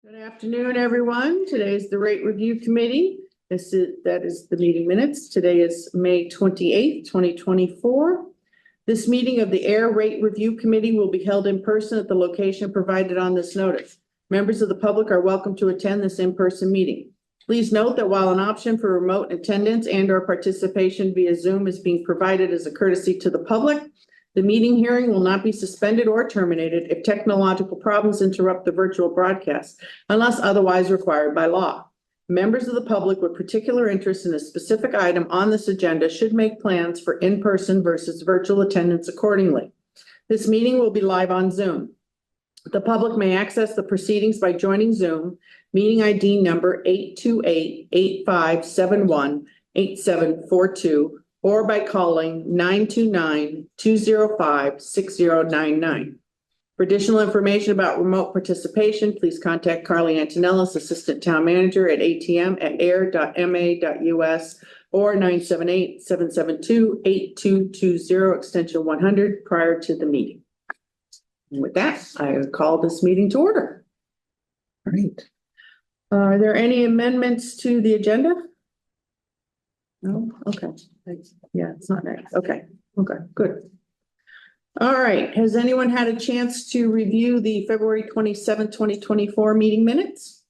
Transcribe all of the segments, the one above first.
Good afternoon, everyone. Today is the Rate Review Committee. That is the meeting minutes. Today is May 28th, 2024. This meeting of the Ayer Rate Review Committee will be held in person at the location provided on this notice. Members of the public are welcome to attend this in-person meeting. Please note that while an option for remote attendance and/or participation via Zoom is being provided as a courtesy to the public, the meeting hearing will not be suspended or terminated if technological problems interrupt the virtual broadcast, unless otherwise required by law. Members of the public with particular interest in a specific item on this agenda should make plans for in-person versus virtual attendance accordingly. This meeting will be live on Zoom. The public may access the proceedings by joining Zoom, meeting ID number 828-8571-8742, or by calling 929-205-6099. For additional information about remote participation, please contact Carly Antonellis, Assistant Town Manager at atm@ayer.ma.us or 978-772-8220, extension 100, prior to the meeting. And with that, I call this meeting to order. All right. Are there any amendments to the agenda? No? Okay. Yeah, it's not next. Okay. Okay, good. All right. Has anyone had a chance to review the February 27th, 2024 meeting minutes?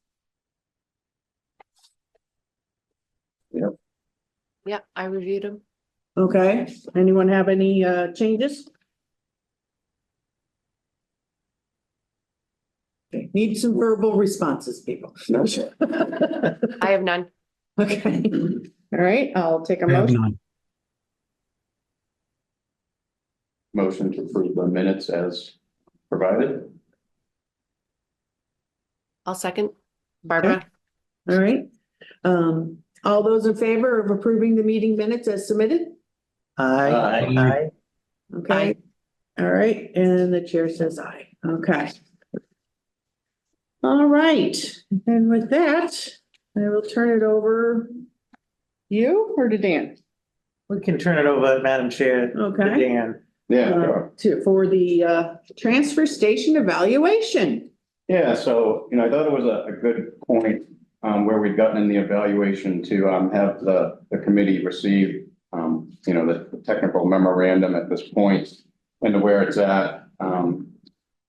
Yeah, I reviewed them. Okay. Anyone have any changes? Okay. Need some verbal responses, people. No. I have none. Okay. All right. I'll take a I have motion. none. Motion to approve the minutes as provided. I'll second. Barbara. All right. All those in favor of approving the meeting minutes as submitted? Aye. Okay. Aye. All right. And the chair says aye. Okay. All right. And with that, I will turn it over you or to Dan? We can turn it over, Madam Chair. to Okay. Dan. Yeah, sure. For the transfer station evaluation. Yeah, so, I thought it was a good point, where we'd gotten in the evaluation to, have the committee receive, the technical memorandum at this point and where it's at.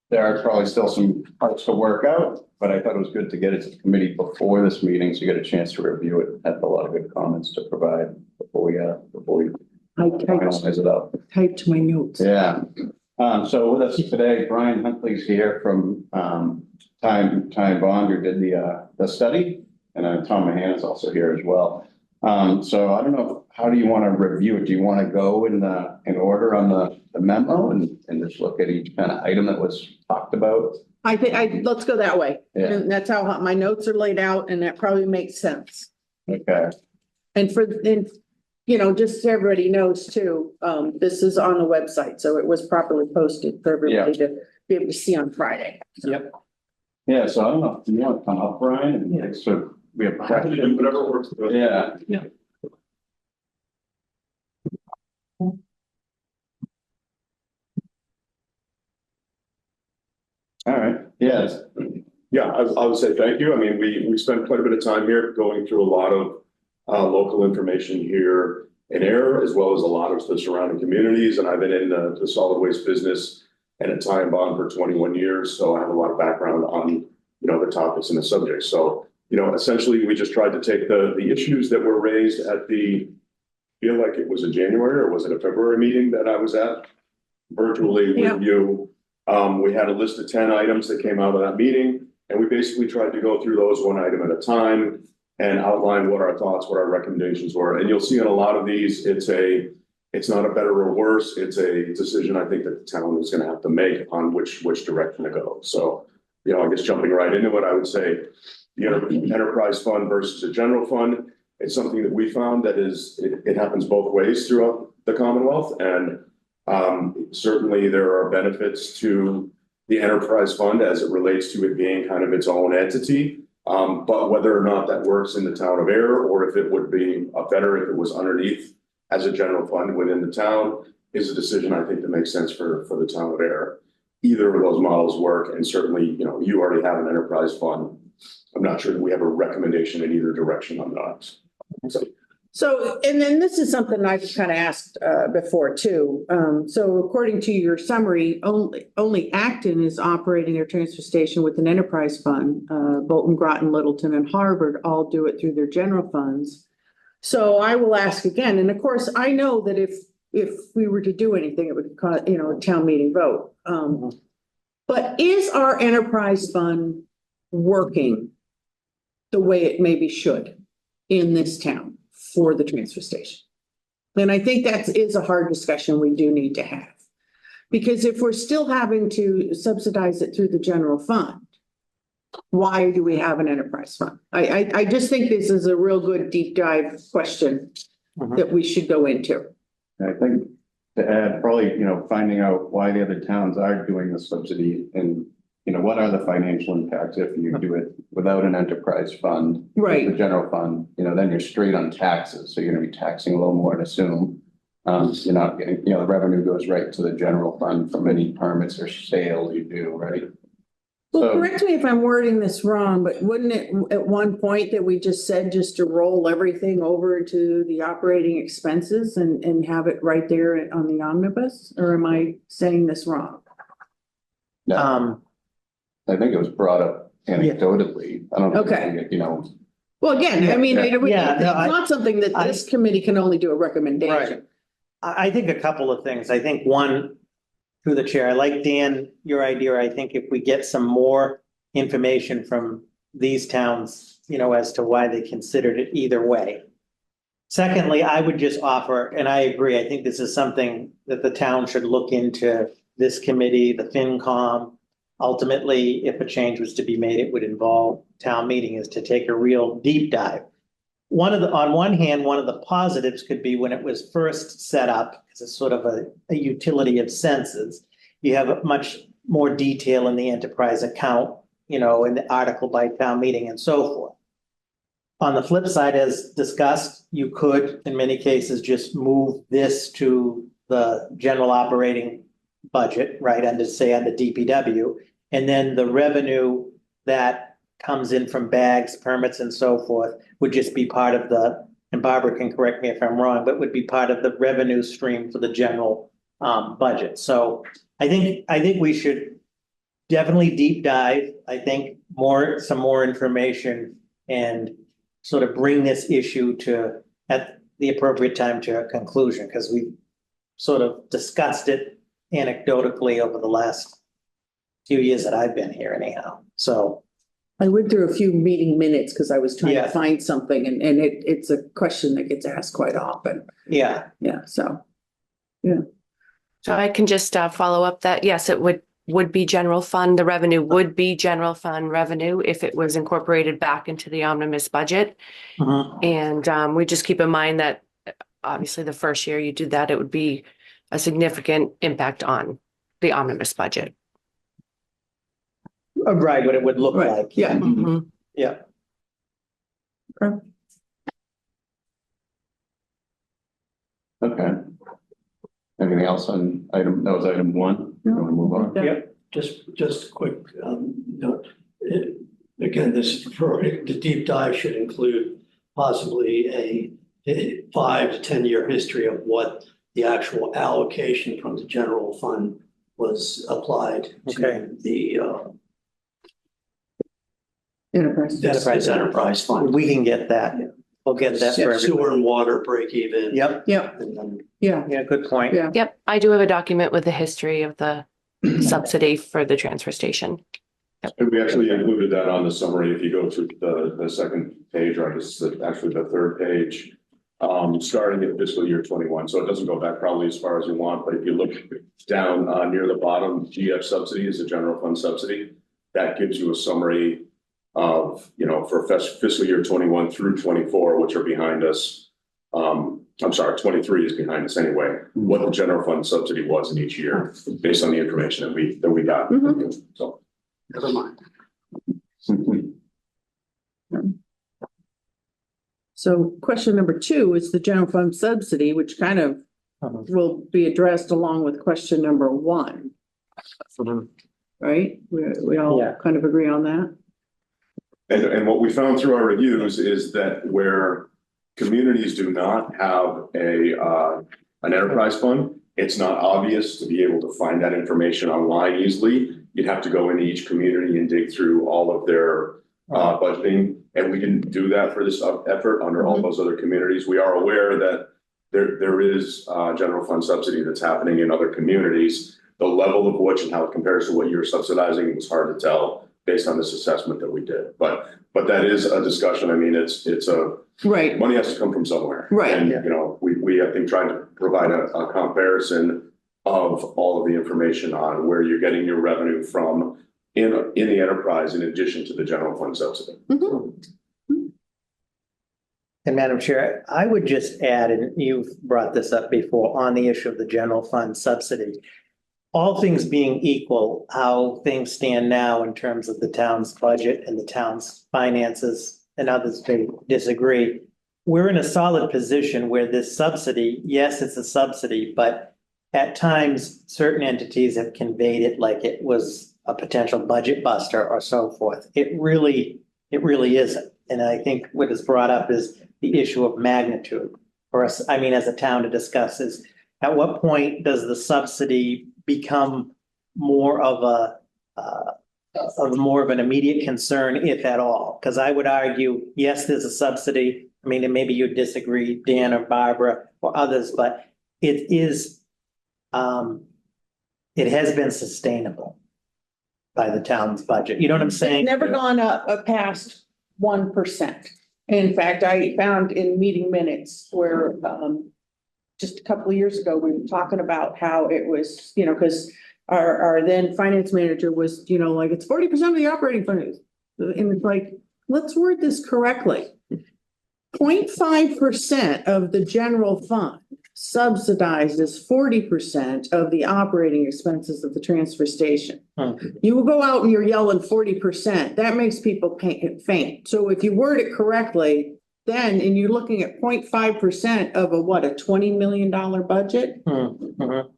There are probably still some parts to work out, but I thought it was good to get it to the committee before this meeting, so you get a chance to review it. Had a lot of good comments to provide before we I finalize it up. typed my notes. Yeah, so with us today, Brian Huntley's here from Time Bond, who did the study, and then Tom Mahan is also here as well. So I don't know, how do you want to review it? Do you want to go in order on the memo and just look at each kind of item that was talked about? I think let's go that way. Yeah. And that's how my notes are laid out, and that probably makes sense. Okay, And just so everybody knows too, this is on the website, so it was properly posted for everybody to be able to see on Friday. Yep. yeah, so I don't know, do you want to come up, Brian, and so we have questions? Whatever works. Yeah. Yeah. All right, yes, Yeah, I would say thank you. I mean, we spent quite a bit of time here going through a lot of local information here in Ayer, as well as a lot of the surrounding communities. And I've been in the solid waste business and at Time Bond for 21 years. So I have a lot of background on, the topics and the subjects. So, essentially, we just tried to take the issues that were raised at I feel like it was a January or was it a February meeting that I was at virtually Yeah. with you. We had a list of 10 items that came out of that meeting, and we basically tried to go through those one item at a time and outline what our thoughts, what our recommendations were. And you'll see in a lot of these, it's not a better or worse, it's a decision I think that the town is gonna have to make on which direction to go. So, I guess jumping right into it, I would say, enterprise fund versus a general fund, it's something that we found that it happens both ways throughout the Commonwealth. And certainly there are benefits to the enterprise fund as it relates to it being kind of its own entity. But whether or not that works in the town of Ayer, or if it would be better if it was underneath as a general fund within the town, is a decision I think that makes sense for the town of Ayer. Either of those models work, and certainly, you already have an enterprise fund I'm not sure that we have a recommendation in either direction on that. So, and then this is something I've kind of asked before too. So according to your summary, only Acton is operating their transfer station with an enterprise fund. Bolton, Groton, Littleton, and Harvard all do it through their general funds. So I will ask again, and of course, I know that if we were to do anything, it would cause, a town meeting vote. But is our enterprise fund working the way it maybe should in this town for the transfer station? And I think that is a hard discussion we do need to have. Because if we're still having to subsidize it through the general fund, why do we have an enterprise fund? I just think this is a real good deep dive question that we should go into. I think to add, probably, finding out why the other towns are doing the subsidy and, what are the financial impacts if you do it without an enterprise fund? Right. The general fund, then you're straight on taxes, so you're gonna be taxing a little more to assume. You're not getting, the revenue goes right to the general fund from any permits or sales you do, right? Well, So- correct me if I'm wording this wrong, but wouldn't it at one point that we just said just to roll everything over to the operating expenses and have it right there on the omnibus? Or am I saying this wrong? No, I think it was brought up anecdotally. I don't think, Okay. Well, again, I mean, it's not something that this committee can only do a recommendation. I think a couple of things. I think one, through the chair, I like Dan, your idea. I think if we get some more information from these towns, as to why they considered it either way. Secondly, I would just offer, and I agree, I think this is something that the town should look into, this committee, the FinCom. Ultimately, if a change was to be made, it would involve town meeting, is to take a real deep dive. On one hand, one of the positives could be when it was first set up, because it's sort of a utility of senses, you have much more detail in the enterprise account, in the article by town meeting and so forth. On the flip side, as discussed, you could, in many cases, just move this to the general operating budget, right, under DPW, and then the revenue that comes in from bags, permits, and so forth would just be part of and Barbara can correct me if I'm wrong, but would be part of the revenue stream for the general budget. So I think we should definitely deep dive. I think some more information and sort of bring this issue at the appropriate time to a conclusion, because we sort of discussed it anecdotally over the last few years that I've been here anyhow. So I went through a few meeting minutes because I was trying Yeah. to find something and it's a question that gets asked quite often. yeah, So I can just follow up that, yes, it would be general fund. The revenue would be general fund revenue if it was incorporated back into the omnibus budget. And we just keep in mind that obviously the first year you do that, it would be a significant impact on the omnibus budget. right, what it would look Right, like. yeah. Mhm. Yeah. Okay. Anything else on item, that was item one? You wanna move on? Yeah. Just a quick note. Again, the deep dive should include possibly a 5 to 10 year history of what the actual allocation from the general fund was applied Okay. to the Enterprise. enterprise fund. We can get that. We'll get that for Sewer everybody. and water break even. Yep, Yeah, And then yeah. good point. Yeah. Yep, I do have a document with the history of the subsidy for the transfer station. And we actually included that on the summary. If you go to the second page, or it's actually the third page. Starting in fiscal year 21, so it doesn't go back probably as far as you want, but if you look down near the bottom, GF subsidy is a general fund subsidy. That gives you a summary of, for fiscal year 21 through 24, which are behind us. I'm sorry, 23 is behind us anyway, what the general fund subsidy was in each year, based on the information that we got. So. never mind. So question number 2 is the general fund subsidy, which kind of will be addressed along with question number 1. Right? We all Yeah. kind of agree on that? And what we found through our reviews is that where communities do not have an enterprise fund, it's not obvious to be able to find that information online easily. You'd have to go into each community and dig through all of their budgeting. And we didn't do that for this effort under all those other communities. We are aware that there is general fund subsidy that's happening in other communities. The level of which and how it compares to what you're subsidizing was hard to tell based on this assessment that we did. But that is a discussion. I mean, it's a Right, money has to come from somewhere. Right. And, you know, we I think tried to provide a comparison of all of the information on where you're getting your revenue from in the enterprise in addition to the general fund subsidy. And Madam Chair, I would just add, and you've brought this up before, on the issue of the general fund subsidy. All things being equal, how things stand now in terms of the town's budget and the town's finances, and others may disagree. We're in a solid position where this subsidy, yes, it's a subsidy, but at times certain entities have conveyed it like it was a potential budget buster or so forth. It really isn't. And I think what is brought up is the issue of magnitude for us, I mean, as a town to discuss is at what point does the subsidy become more of an immediate concern, if at all? Because I would argue, yes, there's a subsidy. I mean, and maybe you disagree, Dan or Barbara or others, but it is, it has been sustainable by the town's budget. You know what I'm saying? it's never gone up past 1%. In fact, I found in meeting minutes where, just a couple of years ago, we were talking about how it was, you know, because our then finance manager was, you know, like, it's 40% of the operating fund. And it's like, let's word this correctly. 0.5% of the general fund subsidizes 40% of the operating expenses of the transfer station. You will go out and you're yelling 40%, that makes people faint. So if you word it correctly, then, and you're looking at 0.5% of a $20 million budget, the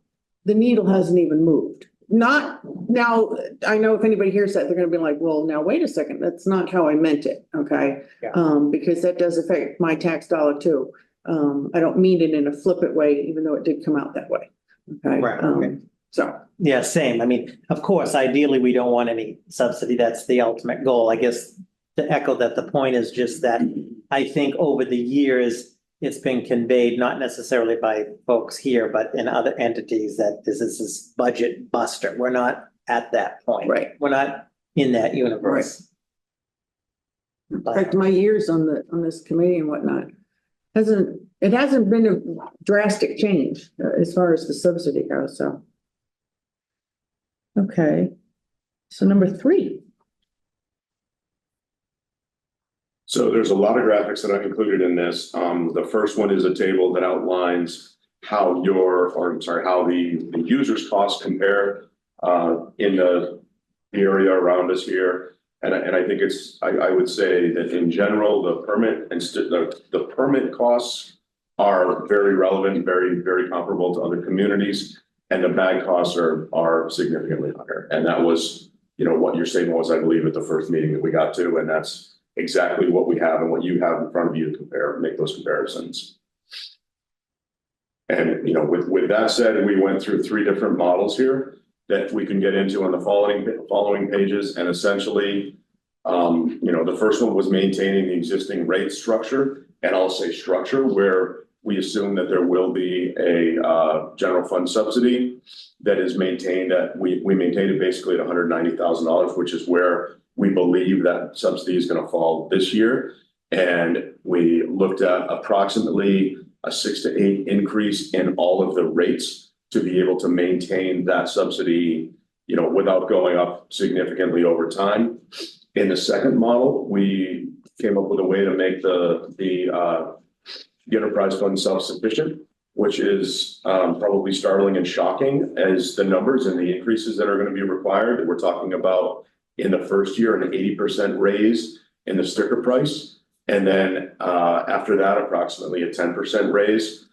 needle hasn't even moved. Not now, I know if anybody hears that, they're gonna be like, well, now, wait a second, that's not how I meant it, okay? Yeah. Because that does affect my tax dollar too. I don't mean it in a flippant way, even though it did come out that way, okay? Right, okay. So, Yeah, same. I mean, of course, ideally, we don't want any subsidy. That's the ultimate goal. I guess to echo that, the point is just that I think over the years, it's been conveyed, not necessarily by folks here, but in other entities, that this is this budget buster. We're not at that point. Right. We're not in that universe. in fact, my years on this committee and whatnot, it hasn't been a drastic change as far as the subsidy goes, so. Okay, so number 3. So there's a lot of graphics that I've included in this. The first one is a table that outlines how the user's costs compare in the area around us here. And I think I would say that in general, the permit and the permit costs are very relevant, very, very comparable to other communities. And the bag costs are significantly higher. And that was, you know, what your statement was, I believe, at the first meeting that we got to, and that's exactly what we have and what you have in front of you to make those comparisons. And, you know, with that said, we went through 3 different models here that we can get into on the following pages. And essentially, you know, the first one was maintaining the existing rate structure, and I'll say structure, where we assume that there will be a general fund subsidy that is maintained at, we maintained it basically at $190,000, which is where we believe that subsidy is going to fall this year. And we looked at approximately a 6 to 8 increase in all of the rates to be able to maintain that subsidy, you know, without going up significantly over time. In the second model, we came up with a way to make the enterprise fund self-sufficient, which is probably startling and shocking as the numbers and the increases that are going to be required. We're talking about in the first year an 80% raise in the sticker price, and then after that approximately a 10% raise.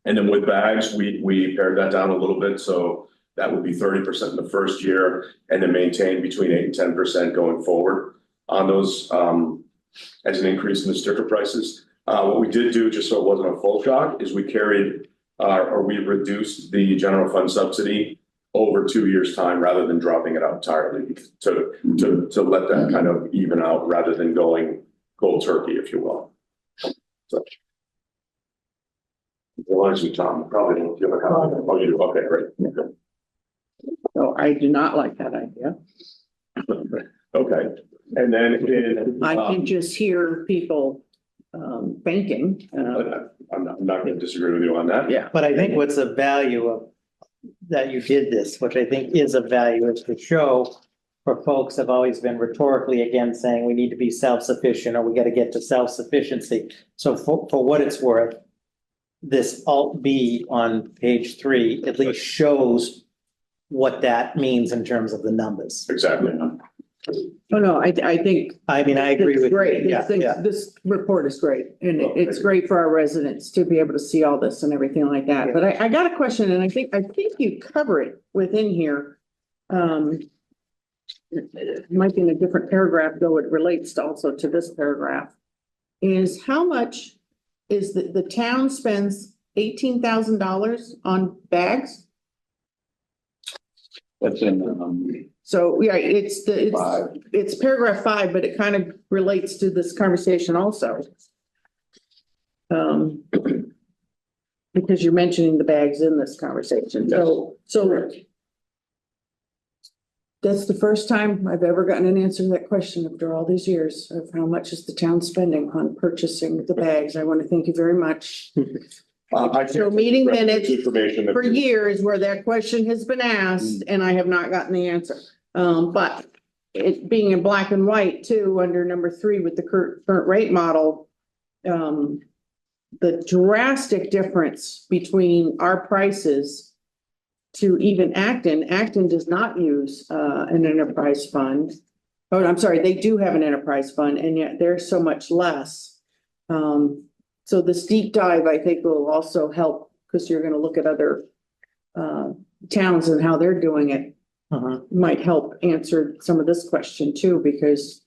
And then with bags, we pared that down a little bit, so that would be 30% in the first year, and then maintain between 8 and 10% going forward. on those, as an increase in the sticker prices. What we did do, just so it wasn't a full shock, is we carried, or we reduced the general fund subsidy over 2 years' time rather than dropping it out entirely to let that kind of even out rather than going cold turkey, if you will. So. Why don't you, Tom, probably don't feel like how, oh, you do, okay, great. Okay. So I do not like that idea. Okay, and then in. I can just hear people thinking. I'm not going to disagree with you on that. Yeah. But I think what's the value of that you did this, which I think is a value, is to show for folks have always been rhetorically again saying we need to be self-sufficient or we got to get to self-sufficiency. So for what it's worth, this Alt B on page 3 at least shows what that means in terms of the numbers. Exactly. Oh, no, I think. I mean, I agree It's with you. great. Yeah, This thing, yeah. this report is great, and it's great for our residents to be able to see all this and everything like that. But I got a question, and I think you cover it within here. It might be in a different paragraph, though it relates also to this paragraph. Is how much is the town spends $18,000 on bags? That's in, So, yeah, it's Five. it's paragraph 5, but it kind of relates to this conversation also. Because you're mentioning the bags in this conversation, so that's the first time I've ever gotten an answer to that question after all these years of how much is the town spending on purchasing the bags. I want to thank you very much. So meeting minutes Information for that, years where that question has been asked and I have not gotten the answer. But it being in black and white too, under number 3 with the current rate model, the drastic difference between our prices to even Acton does not use an enterprise fund. Oh, I'm sorry, they do have an enterprise fund and yet they're so much less. So this deep dive, I think, will also help because you're going to look at other towns and how they're doing it. Might help answer some of this question too, because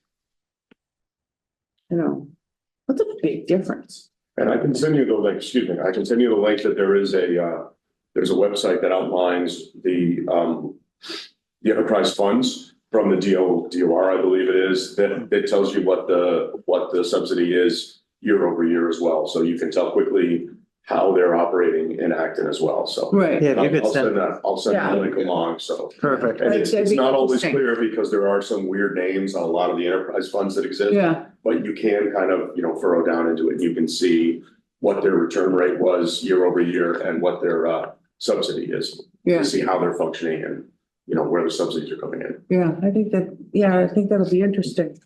what's a big difference? and I can send you the link, excuse me, I can send you the link that there's a website that outlines the enterprise funds from the DOR, I believe it is, that tells you what the subsidy is year over year as well. So you can tell quickly how they're operating in Acton as well. So. Right. Yeah, if you could I'll send send that, I'll send Yeah. the link along, so. Perfect. And it's That'd be not always interesting. clear because there are some weird names on a lot of the enterprise funds that exist. Yeah, But you can kind of, furrow down into it and you can see what their return rate was year over year and what their subsidy is. yeah, To see how they're functioning and, where the subsidies are coming in. yeah. I think that'll be interesting.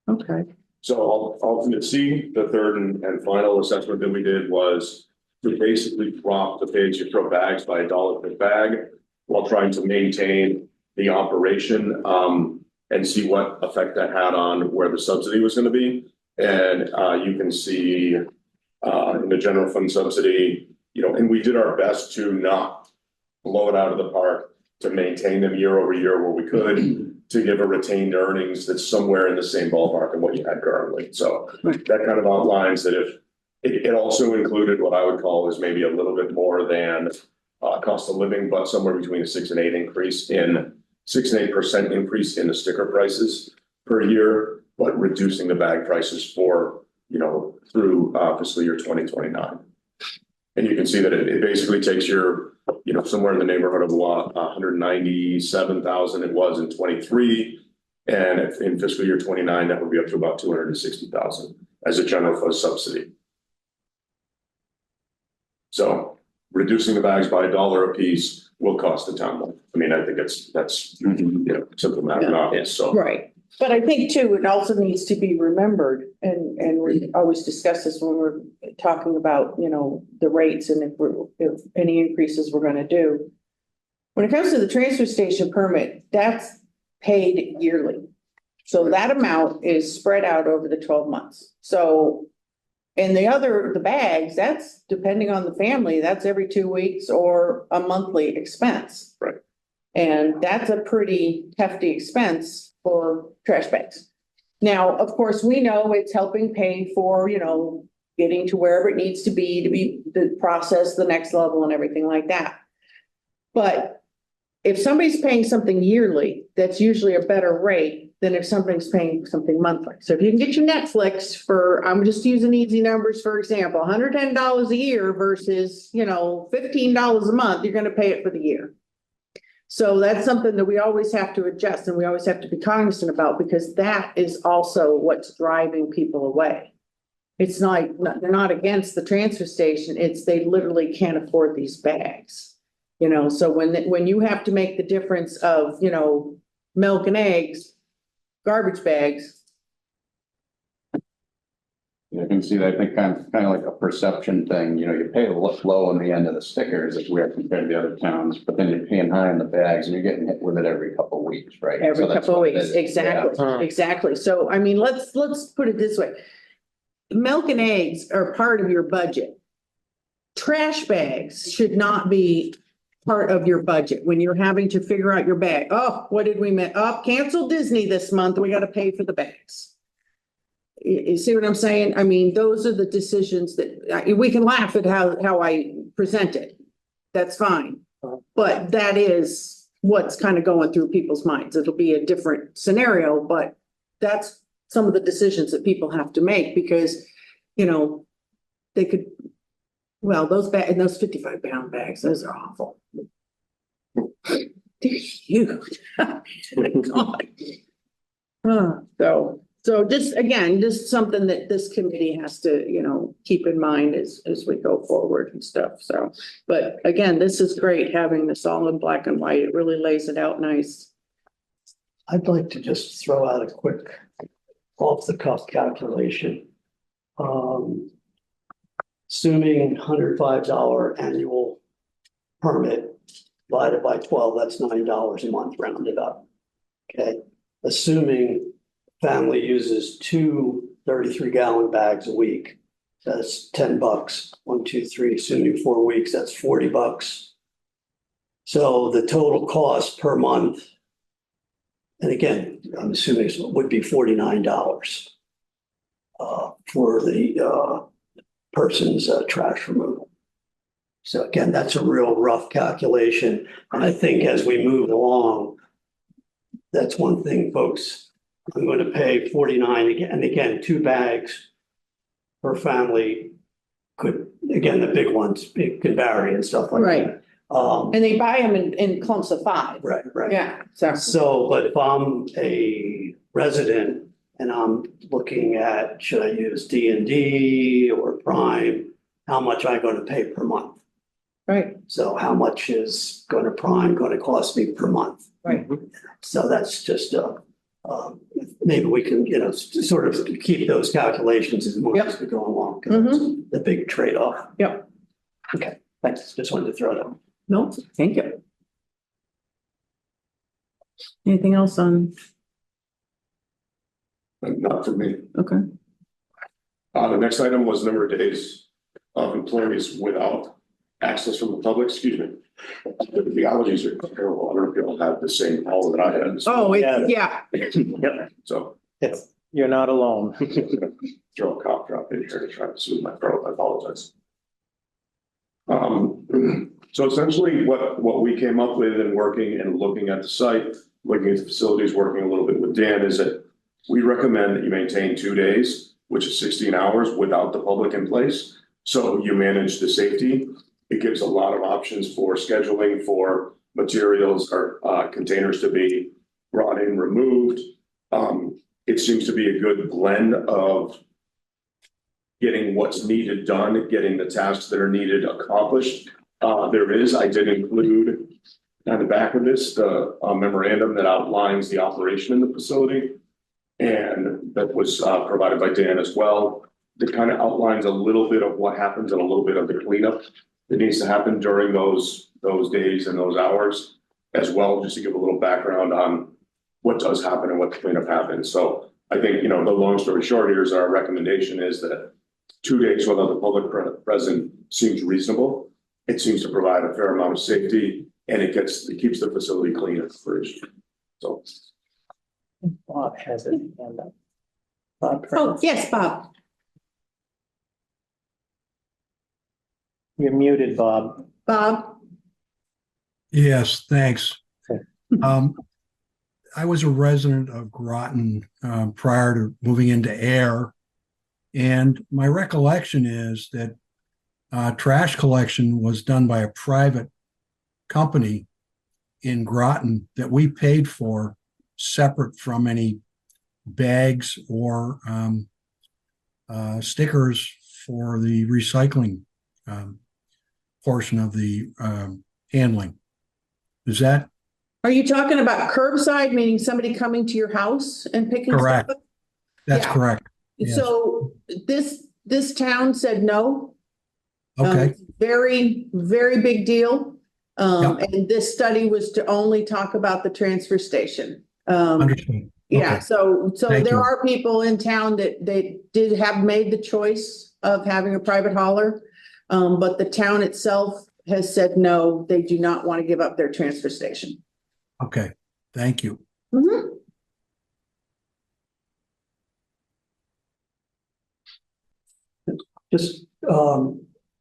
Okay. So alternate C, the third and final assessment that we did was to basically drop the pay as you throw bags by $1 per bag while trying to maintain the operation and see what effect that had on where the subsidy was going to be. And you can see in the general fund subsidy, and we did our best to not blow it out of the park, to maintain them year over year where we could, to give a retained earnings that's somewhere in the same ballpark of what you had currently. So Right. that kind of outlines that if it also included what I would call is maybe a little bit more than cost of living, but somewhere between a 6 and 8% increase in the sticker prices per year, but reducing the bag prices for, through fiscal year 2029. And you can see that it basically takes your, somewhere in the neighborhood of 197,000 it was in 23. And in fiscal year 29, that would be up to about 260,000 as a general fund subsidy. So reducing the bags by $1 a piece will cost the town money. I mean, I think that's simple math, and obvious, so. Right. But I think too, it also needs to be remembered, and we always discuss this when we're talking about, the rates and if any increases we're gonna do. When it comes to the transfer station permit, that's paid yearly. So that amount is spread out over the 12 months. So, and the bags, that's depending on the family, that's every 2 weeks or a monthly expense. Right. And that's a pretty hefty expense for trash bags. Now, of course, we know it's helping pay for, getting to wherever it needs to be the process, the next level and everything like that. But if somebody's paying something yearly, that's usually a better rate than if somebody's paying something monthly. So if you can get your Netflix for, I'm just using easy numbers, for example, $110 a year versus, $15 a month, you're going to pay it for the year. So that's something that we always have to adjust and we always have to be cognizant about, because that is also what's driving people away. It's not, they're not against the transfer station. It's they literally can't afford these bags. So when you have to make the difference of, milk and eggs, garbage bags. You can see that, I think kind of like a perception thing, you pay a low on the end of the stickers as we are compared to the other towns, but then you're paying high on the bags and you're getting hit with it every couple of weeks, right? Every So that's couple of what it weeks, is. exactly, Yeah. exactly. So, I mean, let's put it this way. Milk and eggs are part of your budget. Trash bags should not be part of your budget when you're having to figure out your bag. Oh, what did we miss? Oh, cancel Disney this month. We got to pay for the bags. You see what I'm saying? I mean, those are the decisions that we can laugh at how I present it. That's fine. But that is what's kind of going through people's minds. It'll be a different scenario, but that's some of the decisions that people have to make because, they could, well, those 55-pound bags, those are awful. They're huge. God. So just something that this committee has to, keep in mind as we go forward and stuff. So, but again, this is great having this all in black and white. It really lays it out nice. I'd like to just throw out a quick off-the-cuff calculation. Assuming $105 annual permit divided by 12, that's $9 a month rounded up. Okay, assuming family uses two 33-gallon bags a week, that's $10. 1, 2, 3, assuming 4 weeks, that's $40. So the total cost per month, and again, I'm assuming it would be $49 for the person's trash removal. So again, that's a real rough calculation. And I think as we move along, that's one thing, folks. I'm going to pay $49 again, and again, 2 bags per family could, again, the big ones, it could vary and stuff like Right. that. And they buy them in clumps of 5. Right. Yeah. So, But if I'm a resident and I'm looking at, should I use D&D or Prime, how much am I going to pay per month? right, So how much is Prime going to cost me per month? right. So that's just, maybe we can, sort of keep those calculations as much as we go along. 'Cause that's the big trade-off. Yep. Okay, thanks. Just wanted to throw that. No, thank you. Anything else on, Not for me. okay, The next item was number of days of employees without access from the public, excuse me. The allergies are terrible. I don't know if people have the same problem that I had. oh, Yeah. yeah, Yep, So you're not alone. throw a cough drop in here to try to soothe my throat. I apologize. So essentially what we came up with in working and looking at the site, looking at the facilities, working a little bit with Dan, is that we recommend that you maintain 2 days, which is 16 hours without the public in place. So you manage the safety. It gives a lot of options for scheduling for materials or containers to be brought in, removed. It seems to be a good blend of getting what's needed done, getting the tasks that are needed accomplished. I did include on the back of this, the memorandum that outlines the operation in the facility. And that was provided by Dan as well. That kind of outlines a little bit of what happens and a little bit of the cleanup that needs to happen during those days and those hours as well, just to give a little background on what does happen and what the cleanup happens. So I think, the long story short here is our recommendation is that 2 days without the public present seems reasonable. It seems to provide a fair amount of safety and it keeps the facility clean and fresh. So. Bob has it. hand up. Bob, Oh, yes, Bob. you're muted, Bob. Bob? Yes, thanks. Okay. I was a resident of Groton prior to moving into Ayer. And my recollection is that trash collection was done by a private company in Groton that we paid for, separate from any bags or stickers for the recycling portion of the handling. Is that Are you talking about curbside, meaning somebody coming to your house and picking stuff correct? up? That's Yeah. correct. Yes. So this town said no. Okay. Very, very big deal. Yep. And this study was to only talk about the transfer station. Understood. Yeah, Okay. so Thank there you. are people in town that they did have made the choice of having a private hauler. But the town itself has said no, they do not want to give up their transfer station. Okay. Thank you. Mhm.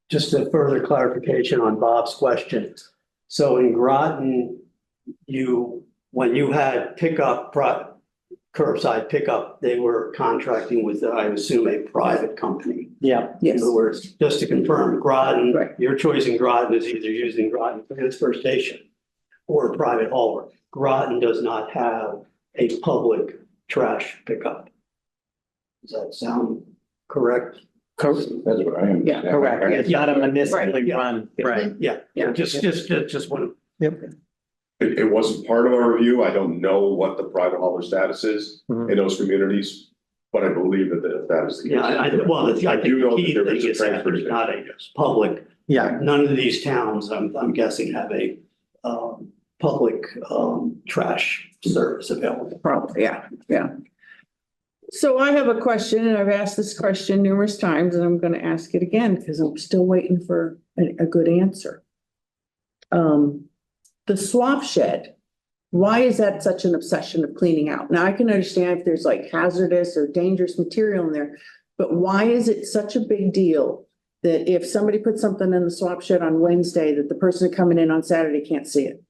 Just a further clarification on Bob's question. So in Groton, when you had curbside pickup, they were contracting with, I assume, a private company. Yeah, In Yes, other words, just to confirm, Groton, Right. your choice in Groton is either using Groton Transfer Station or a private hauler. Groton does not have a public trash pickup. Does that sound correct? That's what I am. Yeah, correct. It's not a municipally Right, yeah. run, right? Yeah, Yeah. just one. It wasn't part of our review. I don't know what the private hauler status is Mhm. in those communities, but I believe that is the case. Yeah, I think I do the know key that there thing is a is that transfer there's station. not a public, Yeah, none of these towns, I'm guessing, have a public trash service available. probably, yeah. So I have a question, and I've asked this question numerous times, and I'm gonna ask it again, because I'm still waiting for a good answer. The swap shed, why is that such an obsession of cleaning out? Now, I can understand if there's like hazardous or dangerous material in there, but why is it such a big deal that if somebody puts something in the swap shed on Wednesday, that the person coming in on Saturday can't see it?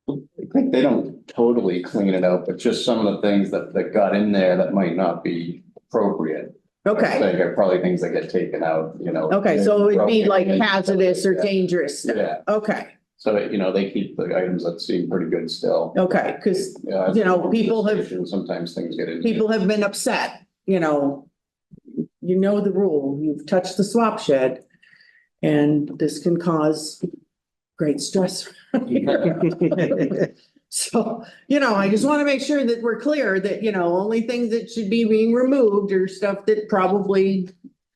I think they don't totally clean it out, but just some of the things that got in there that might not be appropriate. Okay, They are probably things that get taken out, okay, so it would be like broken. hazardous or Yeah. dangerous stuff. Yeah, Okay, so they keep the items that seem pretty good still. okay, because Yeah, You know, people have- Sometimes things get in. people have been upset, you know the rule, you've touched the swap shed, and this can cause great stress. So, I just want to make sure that we're clear that, only things that should be being removed are stuff that probably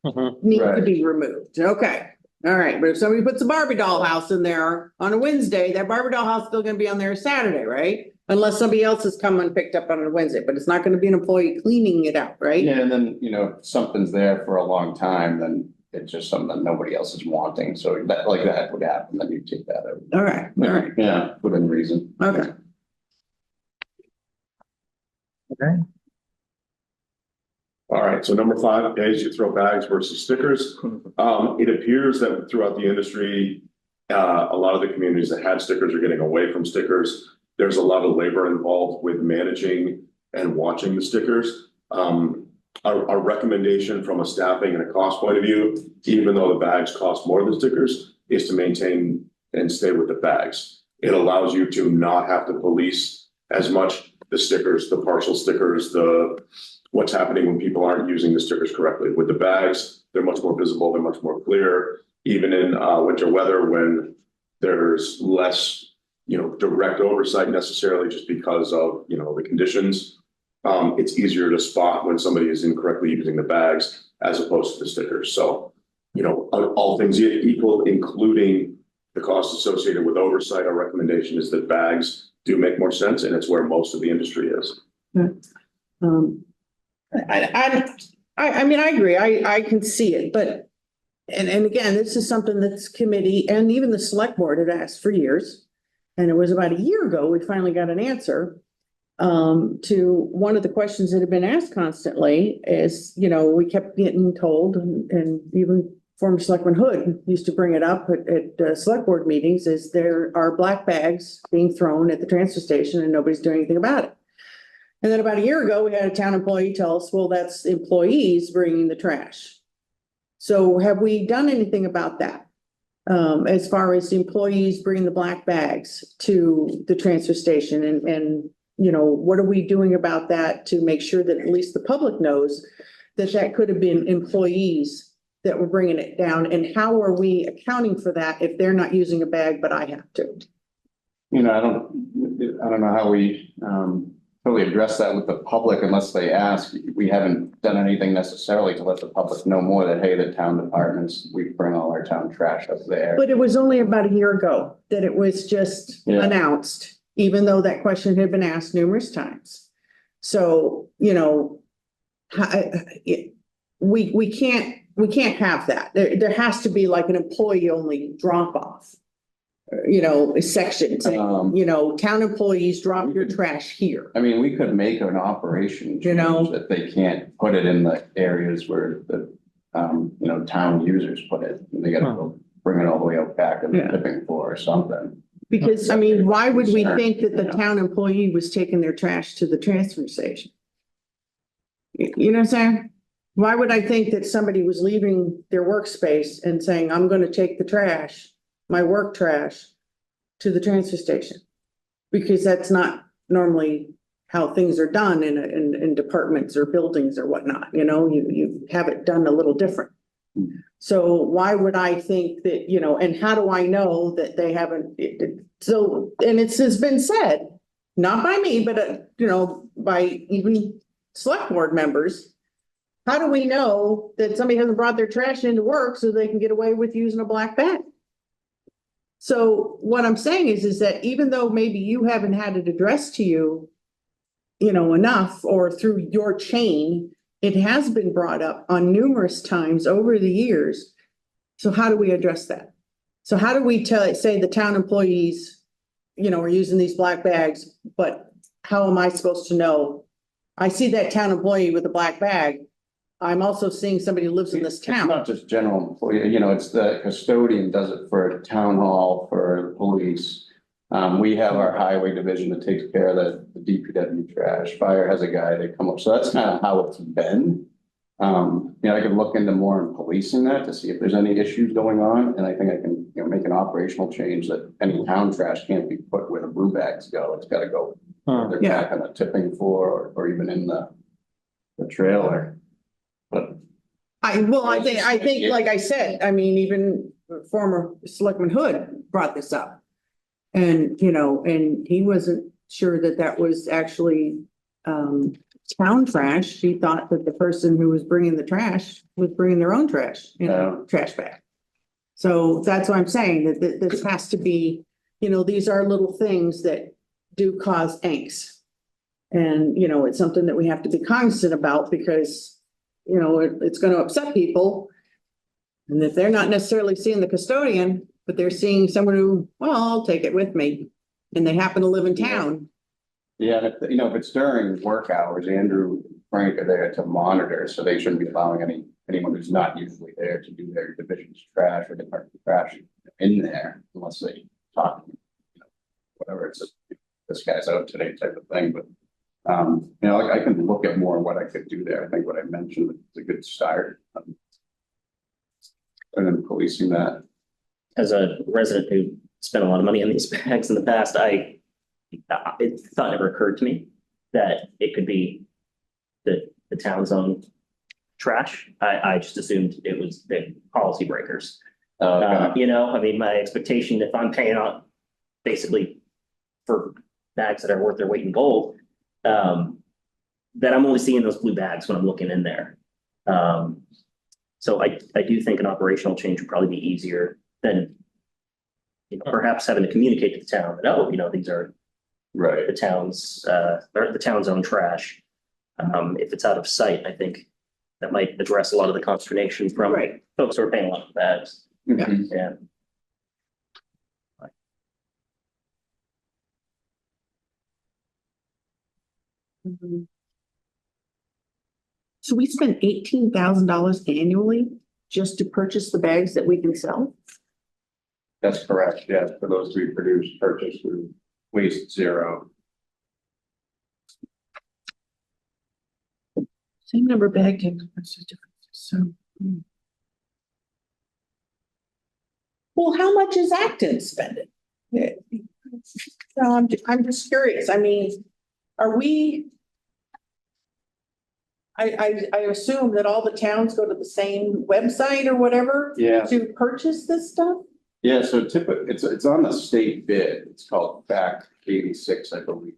Mhm. need to Right. be removed. Okay. All right. But if somebody puts a Barbie doll house in there on a Wednesday, that Barbie doll house is still going to be on there Saturday, right? Unless somebody else has come and picked up on a Wednesday, but it's not going to be an employee cleaning it out, right? Yeah, and then, if something's there for a long time, then it's just something that nobody else is wanting, so that would happen, then you take that out. All right. All right. Yeah, within reason. Okay. All right, so number 5, as you throw bags versus stickers. It appears that throughout the industry, a lot of the communities that have stickers are getting away from stickers. There's a lot of labor involved with managing and watching the stickers. Our recommendation from a staffing and a cost point of view, even though the bags cost more than stickers, is to maintain and stay with the bags. It allows you to not have to police as much the stickers, the partial stickers, what's happening when people aren't using the stickers correctly. With the bags, they're much more visible, they're much more clear, even in winter weather when there's less, direct oversight necessarily just because of, the conditions. It's easier to spot when somebody is incorrectly using the bags as opposed to the stickers. So, all things equal, including the costs associated with oversight, our recommendation is that bags do make more sense, and it's where most of the industry is. I mean, I agree. I can see it, but, and again, this is something that's committee and even the select board had asked for years. and it was about a year ago, we finally got an answer to one of the questions that had been asked constantly is, you know, we kept getting told, and even former Selectman Hood used to bring it up at select board meetings, is there are black bags being thrown at the transfer station and nobody's doing anything about it. And then about a year ago, we had a town employee tell us, well, that's employees bringing the trash. So have we done anything about that? As far as the employees bringing the black bags to the transfer station, and you know, what are we doing about that to make sure that at least the public knows that that could have been employees that were bringing it down, and how are we accounting for that if they're not using a bag, but I have to? You know, I don't know how we totally address that with the public unless they ask. We haven't done anything necessarily to let the public know more that, hey, the town departments, we bring all our town trash up there. But it was only about a year ago that it was just announced, even though that question had been asked numerous times. So, you know, we can't have that. There has to be like an employee only drop off. You know, section saying, you know, town employees drop your trash here. I mean, we could make an operation You know? change that they can't put it in the areas where the, you know, town users put it. They gotta go bring it all the way out back in the Yeah. tipping floor or something. Because, I mean, why would we Concern, think that the you know? town employee was taking their trash to the transfer station? You know what I'm saying? Why would I think that somebody was leaving their workspace and saying, I'm gonna take the trash, my work trash, to the transfer station? Because that's not normally how things are done in departments or buildings or whatnot, you know, you have it done a little different. So why would I think that, you know, and how do I know that they haven't, so, and it's been said, not by me, but, you know, by even select board members. How do we know that somebody hasn't brought their trash into work so they can get away with using a black bag? So what I'm saying is that even though maybe you haven't had it addressed to you, you know, enough, or through your chain, it has been brought up on numerous times over the years. So how do we address that? So how do we say the town employees, you know, are using these black bags, but how am I supposed to know? I see that town employee with a black bag. I'm also seeing somebody who lives in this It's town. not just general employee, you know, it's the custodian does it for town hall, for police. We have our highway division that takes care of the DPW trash. Fire has a guy, they come up. So that's kind of how it's been. You know, I can look into more in policing that to see if there's any issues going on. And I think I can, you know, make an operational change that any town trash can't be put where the blue bags go. It's got to go. They're back on the tipping floor or even in the trailer. But I think, like I said, I mean, even former Selectman Hood brought this up. And, you know, and he wasn't sure that that was actually, town trash. He thought that the person who was bringing the trash was bringing their own trash in a trash bag. So that's what I'm saying, that this has to be, you know, these are little things that do cause angst. And, you know, it's something that we have to be cognizant about because, you know, it's going to upset people. And if they're not necessarily seeing the custodian, but they're seeing someone who, well, I'll take it with me, and they happen to live in town. yeah, and if, you know, if it's during work hours, Andrew, and Frank are there to monitor, so they shouldn't be allowing anyone who's not usually there to do their division's trash or department trash in there unless they talk, you know, whatever, it's just, this guy's out today type of thing, but you know, I can look at more what I could do there. I think what I mentioned is a good start. And then policing that. As a resident who spent a lot of money on these bags in the past, it thought never occurred to me that it could be the town's own trash. I just assumed it was the policy breakers. You know, I mean, my expectation, if I'm paying out basically for bags that are worth their weight in gold, that I'm only seeing those blue bags when I'm looking in there. So I do think an operational change would probably be easier than, you know, perhaps having to communicate to the town that, oh, you know, these are Right. the town's own trash. If it's out of sight, I think that might address a lot of the consternation from Right. folks who are paying a lot for bags. Mhm. Yeah. Mhm. So we spend $18,000 annually just to purchase the bags that we can sell? That's correct, yes, for those to be produced, purchased with waste zero. Same number of bag tags. What's the difference? So. Well, how much is Acton spending? Yeah. So I'm just curious. I mean, are we? I assume that all the towns go to the same website or whatever Yeah, to purchase this stuff? yeah, so typically, it's on the state bid, it's called Back 86, I believe.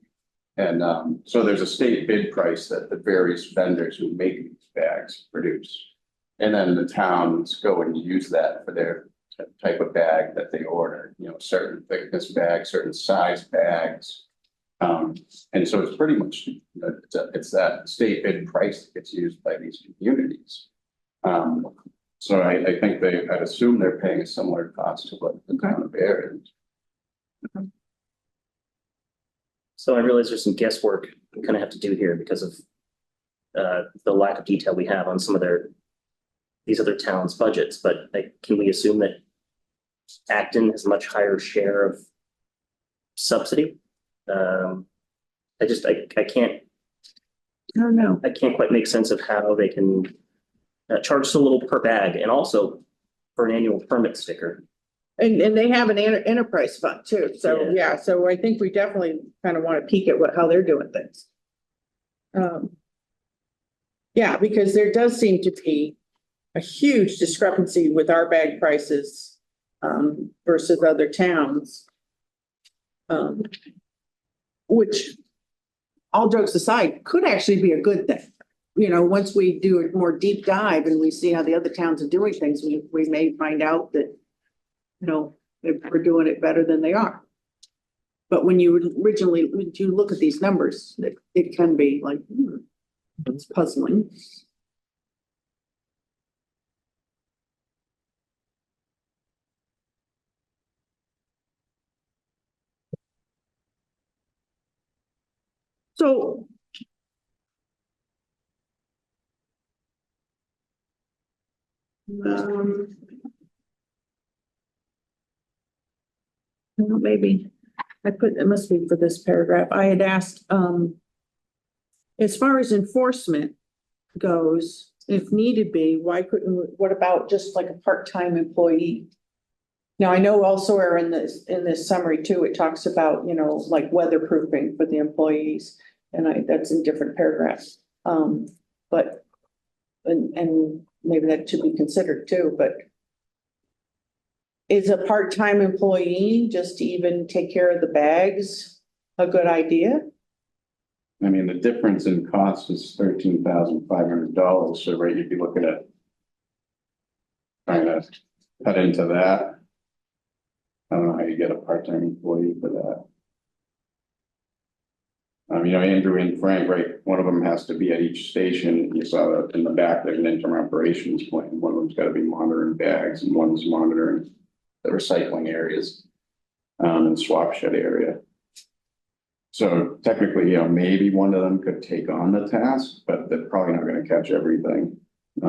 And so there's a state bid price that the various vendors who make these bags produce. And then the towns go and use that for their type of bag that they order, you know, certain thickness bags, certain size bags. And so it's pretty much, it's that state bid price that gets used by these communities. So I think I'd assume they're paying a similar cost to what the town of Ayer is. So I realize there's some guesswork we kind of have to do here because of the lack of detail we have on some of these other towns' budgets, but like, can we assume that Acton has a much higher share of subsidy? I can't, I don't know. I can't quite make sense of how they can charge so little per bag and also for an annual permit sticker. And they have an enterprise fund too. So, yeah, so I think we definitely kind of want to peek at how they're doing things. Yeah, because there does seem to be a huge discrepancy with our bag prices versus other towns. Which, all jokes aside, could actually be a good thing. You know, once we do a more deep dive and we see how the other towns are doing things, we may find out that, you know, we're doing it better than they are. But when you look at these numbers, it can be like, it's puzzling. So. Well, maybe it must be for this paragraph. I had asked, as far as enforcement goes, if needed be, what about just like a part-time employee? Now, I know also are in this summary too, it talks about, you know, like weatherproofing for the employees, and that's in different paragraphs. But, and maybe that should be considered too, but is a part-time employee just to even take care of the bags a good idea? I mean, the difference in cost is $13,500, so right, you'd be looking at trying to cut into that. I don't know how you get a part-time employee for that. You know, Andrew and Frank, right, one of them has to be at each station. You saw that in the back, there's an interim operations plan. One of them's got to be monitoring bags and one's monitoring the recycling areas and swap shed area. So technically, you know, maybe one of them could take on the task, but they're probably not going to catch everything. I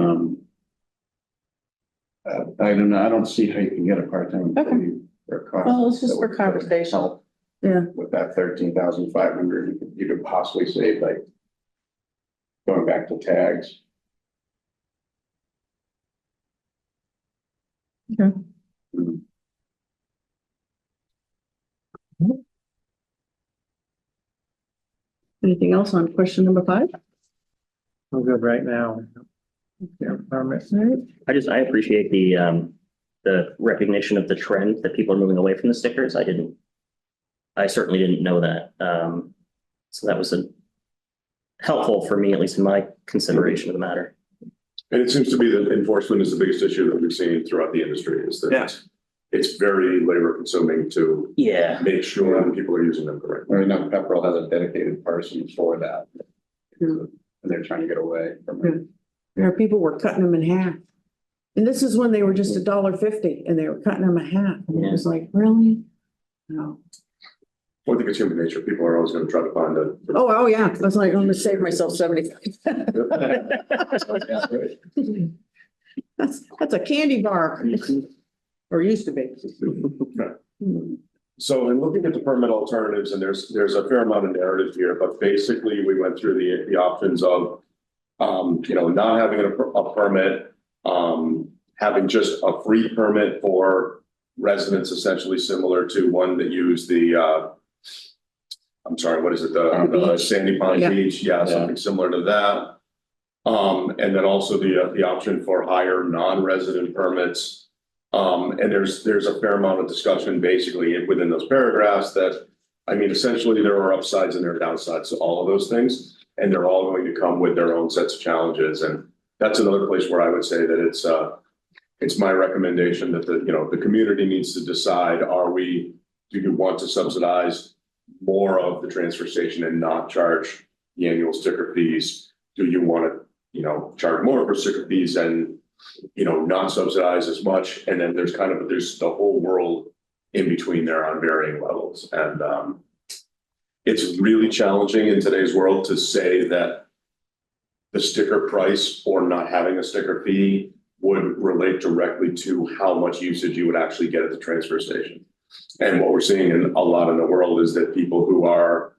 don't see how you can get a part-time employee for a cost. Well, it's just that for would conversation. help. Yeah. With that 13,500, you could possibly save, like, going back to tags. Okay. Mhm. Anything else on question number 5? I'm good right now. Yeah, permit. I appreciate the recognition of the trend that people are moving away from the stickers. I certainly didn't know that. So that was helpful for me, at least in my consideration of the matter. And it seems to be that enforcement is the biggest issue that we've seen throughout the industry, is that it's very labor consuming to make sure that people are using them correctly. Right now, Pepperell has a dedicated person for that. And they're trying to get away from it. There are people were cutting them in half. And this is when they were just $1.50 and they were cutting them in half. And it was like, really? No. Well, I think it's human nature. People are always gonna try to find a. Oh, yeah. I was like, I'm gonna save myself 75. That's a candy bar, or used to be. So in looking at the permit alternatives, and there's a fair amount of narrative here, but basically we went through the options of, not having a permit, having just a free permit for residents, essentially similar to one that use the, I'm sorry, what is it? The Sandy Pond Yeah. Beach. Yeah, something similar to that. And then also the option for higher non-resident permits. And there's a fair amount of discussion basically within those paragraphs that, I mean, essentially there are upsides and there are downsides to all of those things. And they're all going to come with their own sets of challenges. And that's another place where I would say that it's my recommendation that the community needs to decide, do you want to subsidize more of the transfer station and not charge the annual sticker fees? Do you want to, charge more for sticker fees and, not subsidize as much? And then there's the whole world in between there on varying levels. And it's really challenging in today's world to say that the sticker price or not having a sticker fee would relate directly to how much usage you would actually get at the transfer station. And what we're seeing a lot in the world is that people who are,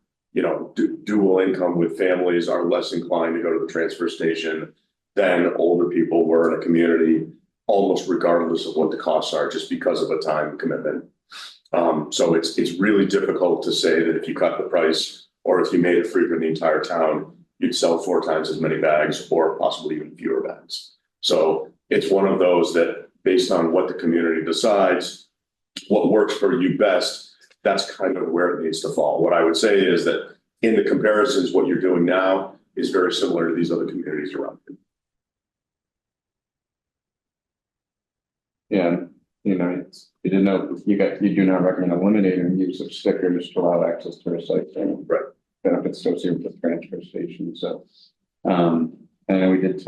dual income with families are less inclined to go to the transfer station than older people were in a community, almost regardless of what the costs are, just because of a time commitment. So it's really difficult to say that if you cut the price or if you made it free for the entire town, you'd sell 4 times as many bags or possibly even fewer bags. So it's one of those that based on what the community decides, what works for you best, that's kind of where it needs to fall. What I would say is that in the comparisons, what you're doing now is very similar to these other communities around you. Yeah, you didn't know, you do not recommend eliminating use of stickers to allow access to recycling. Right. Benefits associated with the transfer station, so. And we didn't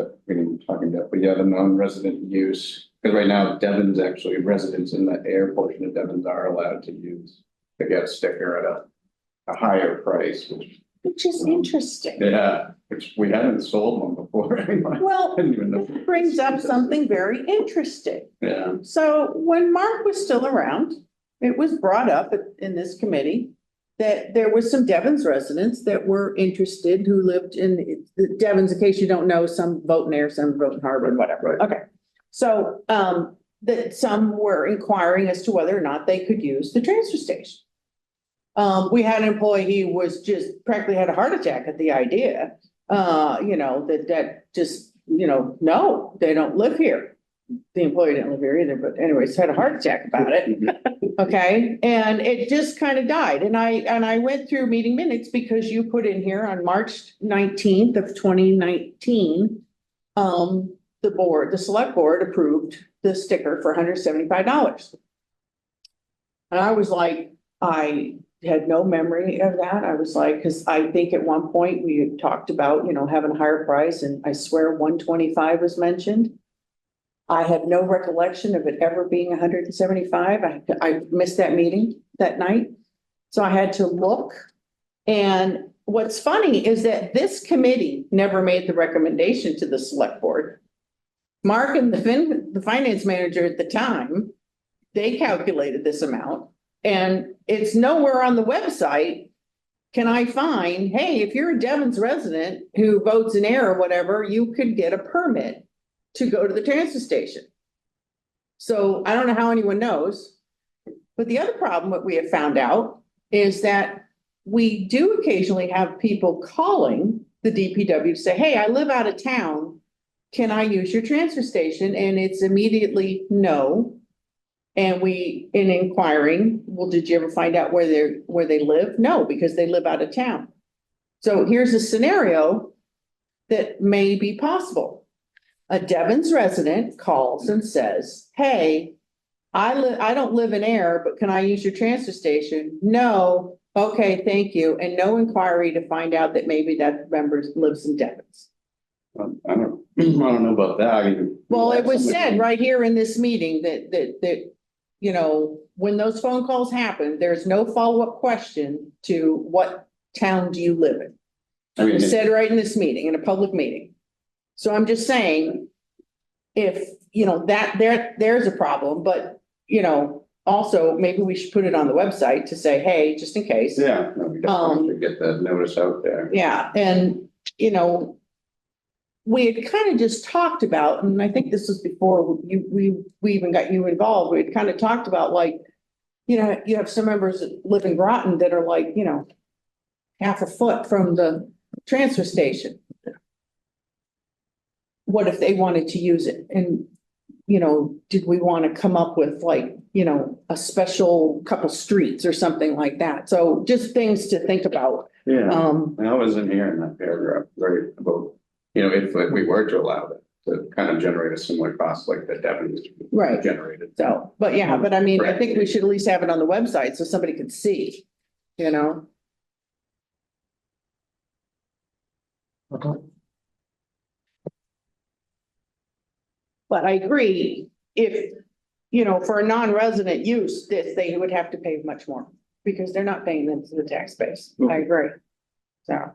talk about, but yeah, the non-resident use, because right now Devon's actually, residents in the Ayer portion of Devon's are allowed to use the get sticker at a higher price, Which is interesting. which we haven't sold one before. Well, I didn't even know. that brings up something very interesting. Yeah, So when Mark was still around, it was brought up in this committee that there was some Devon's residents that were interested who lived in Devon's, in case you don't know, some vote in Ayer, some vote in Harvard, whatever. Right. Okay. So that some were inquiring as to whether or not they could use the transfer station. We had an employee who was just practically had a heart attack at the idea, that just, no, they don't live here. The employee didn't live here either, but anyways, had a heart attack about it. Okay, and it just kind of died. And I went through meeting minutes because you put in here on March 19th of 2019, the select board approved the sticker for $175. And I was like, I had no memory of that. I was like, because I think at one point we had talked about, having a higher price, and I swear 125 was mentioned. I have no recollection of it ever being 175. I missed that meeting that night. So I had to look. And what's funny is that this committee never made the recommendation to the select board. Mark and the finance manager at the time, they calculated this amount, and it's nowhere on the website. Can I find, hey, if you're a Devon's resident who votes in Ayer or whatever, you could get a permit to go to the transfer station. So I don't know how anyone knows, but the other problem that we have found out is that we do occasionally have people calling the DPW to say, hey, I live out of town. Can I use your transfer station? And it's immediately no. And we, in inquiring, well, did you ever find out where they live? No, because they live out of town. So here's a scenario that may be possible. A Devon's resident calls and says, hey, I don't live in Ayer, but can I use your transfer station? No. Okay, thank you. And no inquiry to find out that maybe that member lives in Devon's. I don't know about that. Well, it was said right here in this meeting that you know, when those phone calls happen, there's no follow-up question to what town do you live in? I mean, We said right in this meeting, in a public meeting. So I'm just saying, if, you know, that there's a problem, but, you know, also maybe we should put it on the website to say, hey, just in case. yeah, no, we definitely should get that notice out there. Yeah, and, you know, we had kind of just talked about, and I think this was before we even got you involved, we had kind of talked about like, you know, you have some members that live in Groton that are like, you know, half a foot from the transfer station. What if they wanted to use it? And, you know, did we want to come up with like, you know, a special couple streets or something like that? So just things to think about. Yeah, Um, and I was in here in that paragraph, right, about, you know, if we were to allow it to kind of generate a similar cost like that Devon Right. generated. so, but yeah, but I mean, I think we should at least have it on the website so somebody could see, you know? But I agree, if, you know, for a non-resident use, this, they would have to pay much more because they're not paying into the tax base. I agree. So.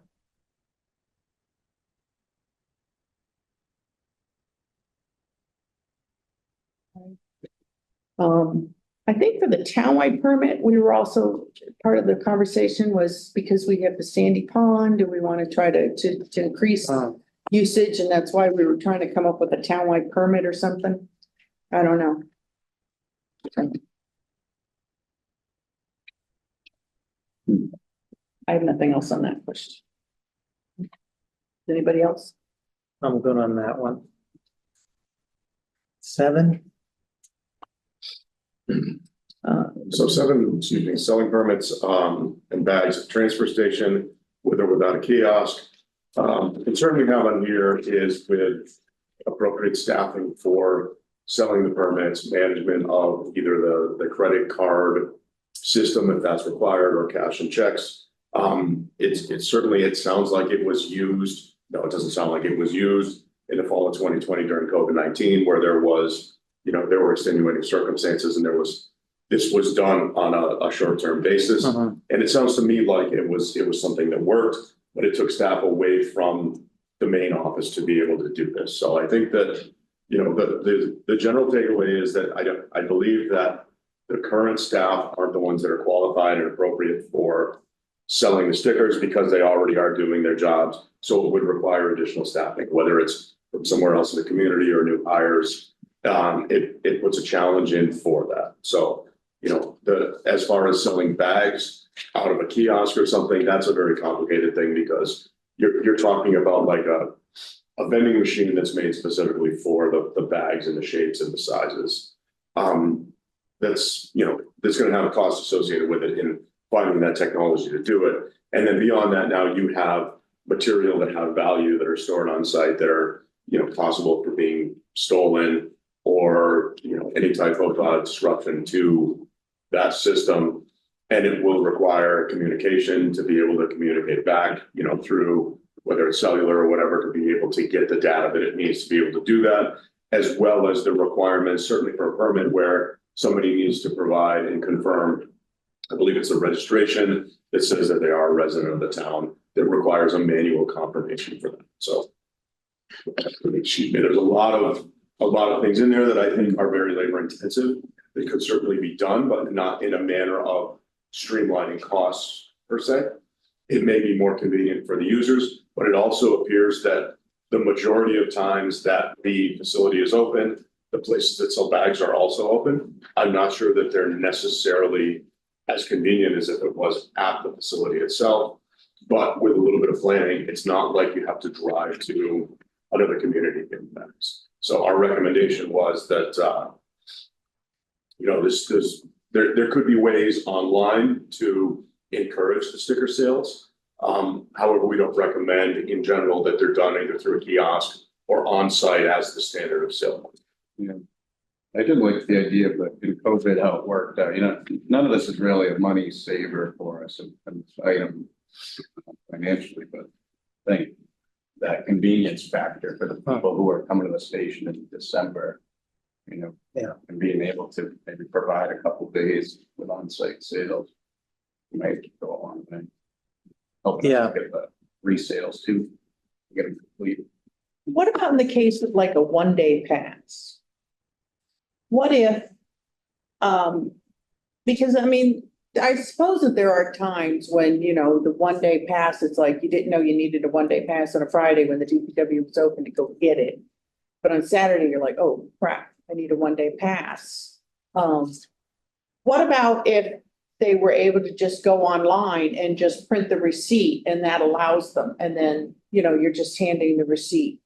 I think for the townwide permit, we were also, part of the conversation was because we have the Sandy Pond, do we want to try to increase usage? And that's why we were trying to come up with a townwide permit or something. I don't know. I have nothing else on that question. Anybody else? I'm good on that one. 7. So 7, excuse me, selling permits, and bags at transfer station with or without a kiosk. The concern we have on here is with appropriate staffing for selling the permits, management of either the credit card system, if that's required, or cash and checks. It's certainly, it sounds like it was used. No, it doesn't sound like it was used in the fall of 2020 during COVID-19, where there was, you know, there were extenuating circumstances and this was done on a short-term basis. And it sounds to me like it was something that worked, but it took staff away from the main office to be able to do this. So I think that, you know, the general takeaway is that I believe that the current staff are the ones that are qualified and appropriate for selling the stickers because they already are doing their jobs. So it would require additional staffing, whether it's from somewhere else in the community or new hires. It puts a challenge in for that. So, you know, as far as selling bags out of a kiosk or something, that's a very complicated thing because you're talking about like a vending machine that's made specifically for the bags and the shapes and the sizes. That's, you know, that's going to have a cost associated with it in finding that technology to do it. And then beyond that, now you have material that have value that are stored on site that are, you know, possible for being stolen or, you know, any type of disruption to that system. And it will require communication to be able to communicate back, you know, through whether it's cellular or whatever, to be able to get the data that it needs to be able to do that, as well as the requirements, certainly for a permit where somebody needs to provide and confirm, I believe it's a registration that says that they are a resident of the town that requires a manual confirmation for them. So there's a lot of things in there that I think are very labor intensive. They could certainly be done, but not in a manner of streamlining costs per se. It may be more convenient for the users, but it also appears that the majority of times that the facility is open, the places that sell bags are also open. I'm not sure that they're necessarily as convenient as if it was at the facility itself. But with a little bit of planning, it's not like you have to drive to another community to get bags. So our recommendation was that, you know, there could be ways online to encourage the sticker sales. However, we don't recommend in general that they're done either through a kiosk or on site as the standard of sale. Yeah. I did like the idea of in COVID, how it worked out. You know, none of this is really a money saver for us and item financially, but I think that convenience factor for the people who are coming to the station in December you know. Yeah. And being able to maybe provide a couple days with on-site sales. Might go a long way. Helping us get the resales too. Get them complete. What about in the case of like a one-day pass? What if, because I mean, I suppose that there are times when, you know, the one-day pass, it's like you didn't know you needed a one-day pass on a Friday when the DPW was open to go get it. But on Saturday, you're like, oh crap, I need a one-day pass. What about if they were able to just go online and just print the receipt and that allows them, and then, you know, you're just handing the receipt?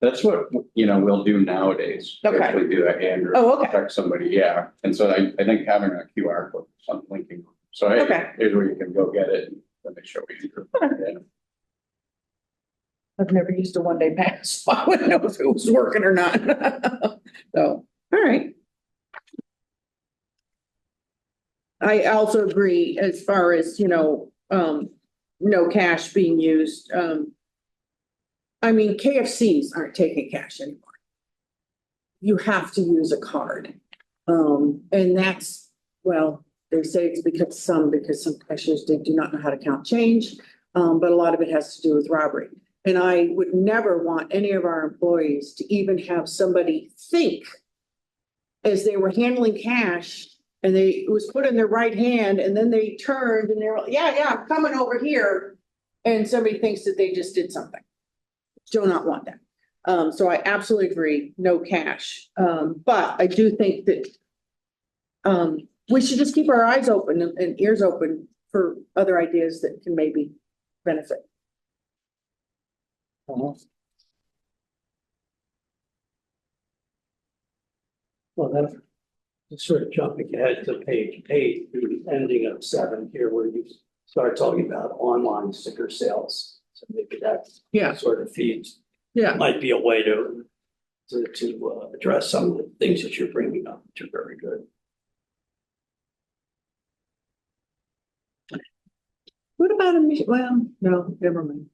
That's what, you know, we'll do nowadays. Okay. Actually do that and Oh, okay. check somebody, yeah. And so I think having a QR code, something linking. So hey, Okay. here's where you can go get it. Let me show you. Yeah. I've never used a one-day pass, so I wouldn't know if it was working or not. So, all right. I also agree as far as, you know, no cash being used. I mean, KFCs aren't taking cash anymore. You have to use a card. And that's, well, they say it's because some cashiers do not know how to count change. But a lot of it has to do with robbery. And I would never want any of our employees to even have somebody think as they were handling cash and it was put in their right hand and then they turned and they're like, yeah, I'm coming over here. And somebody thinks that they just did something. Do not want that. So I absolutely agree, no cash. But I do think that we should just keep our eyes open and ears open for other ideas that can maybe benefit. Well, then, just sort of jumping ahead to page 8, the ending of 7 here, where you start talking about online sticker sales. So maybe that Yeah, sort of feeds, yeah. might be a way to address some of the things that you're bringing up, which are very good. What about well, no, never mind.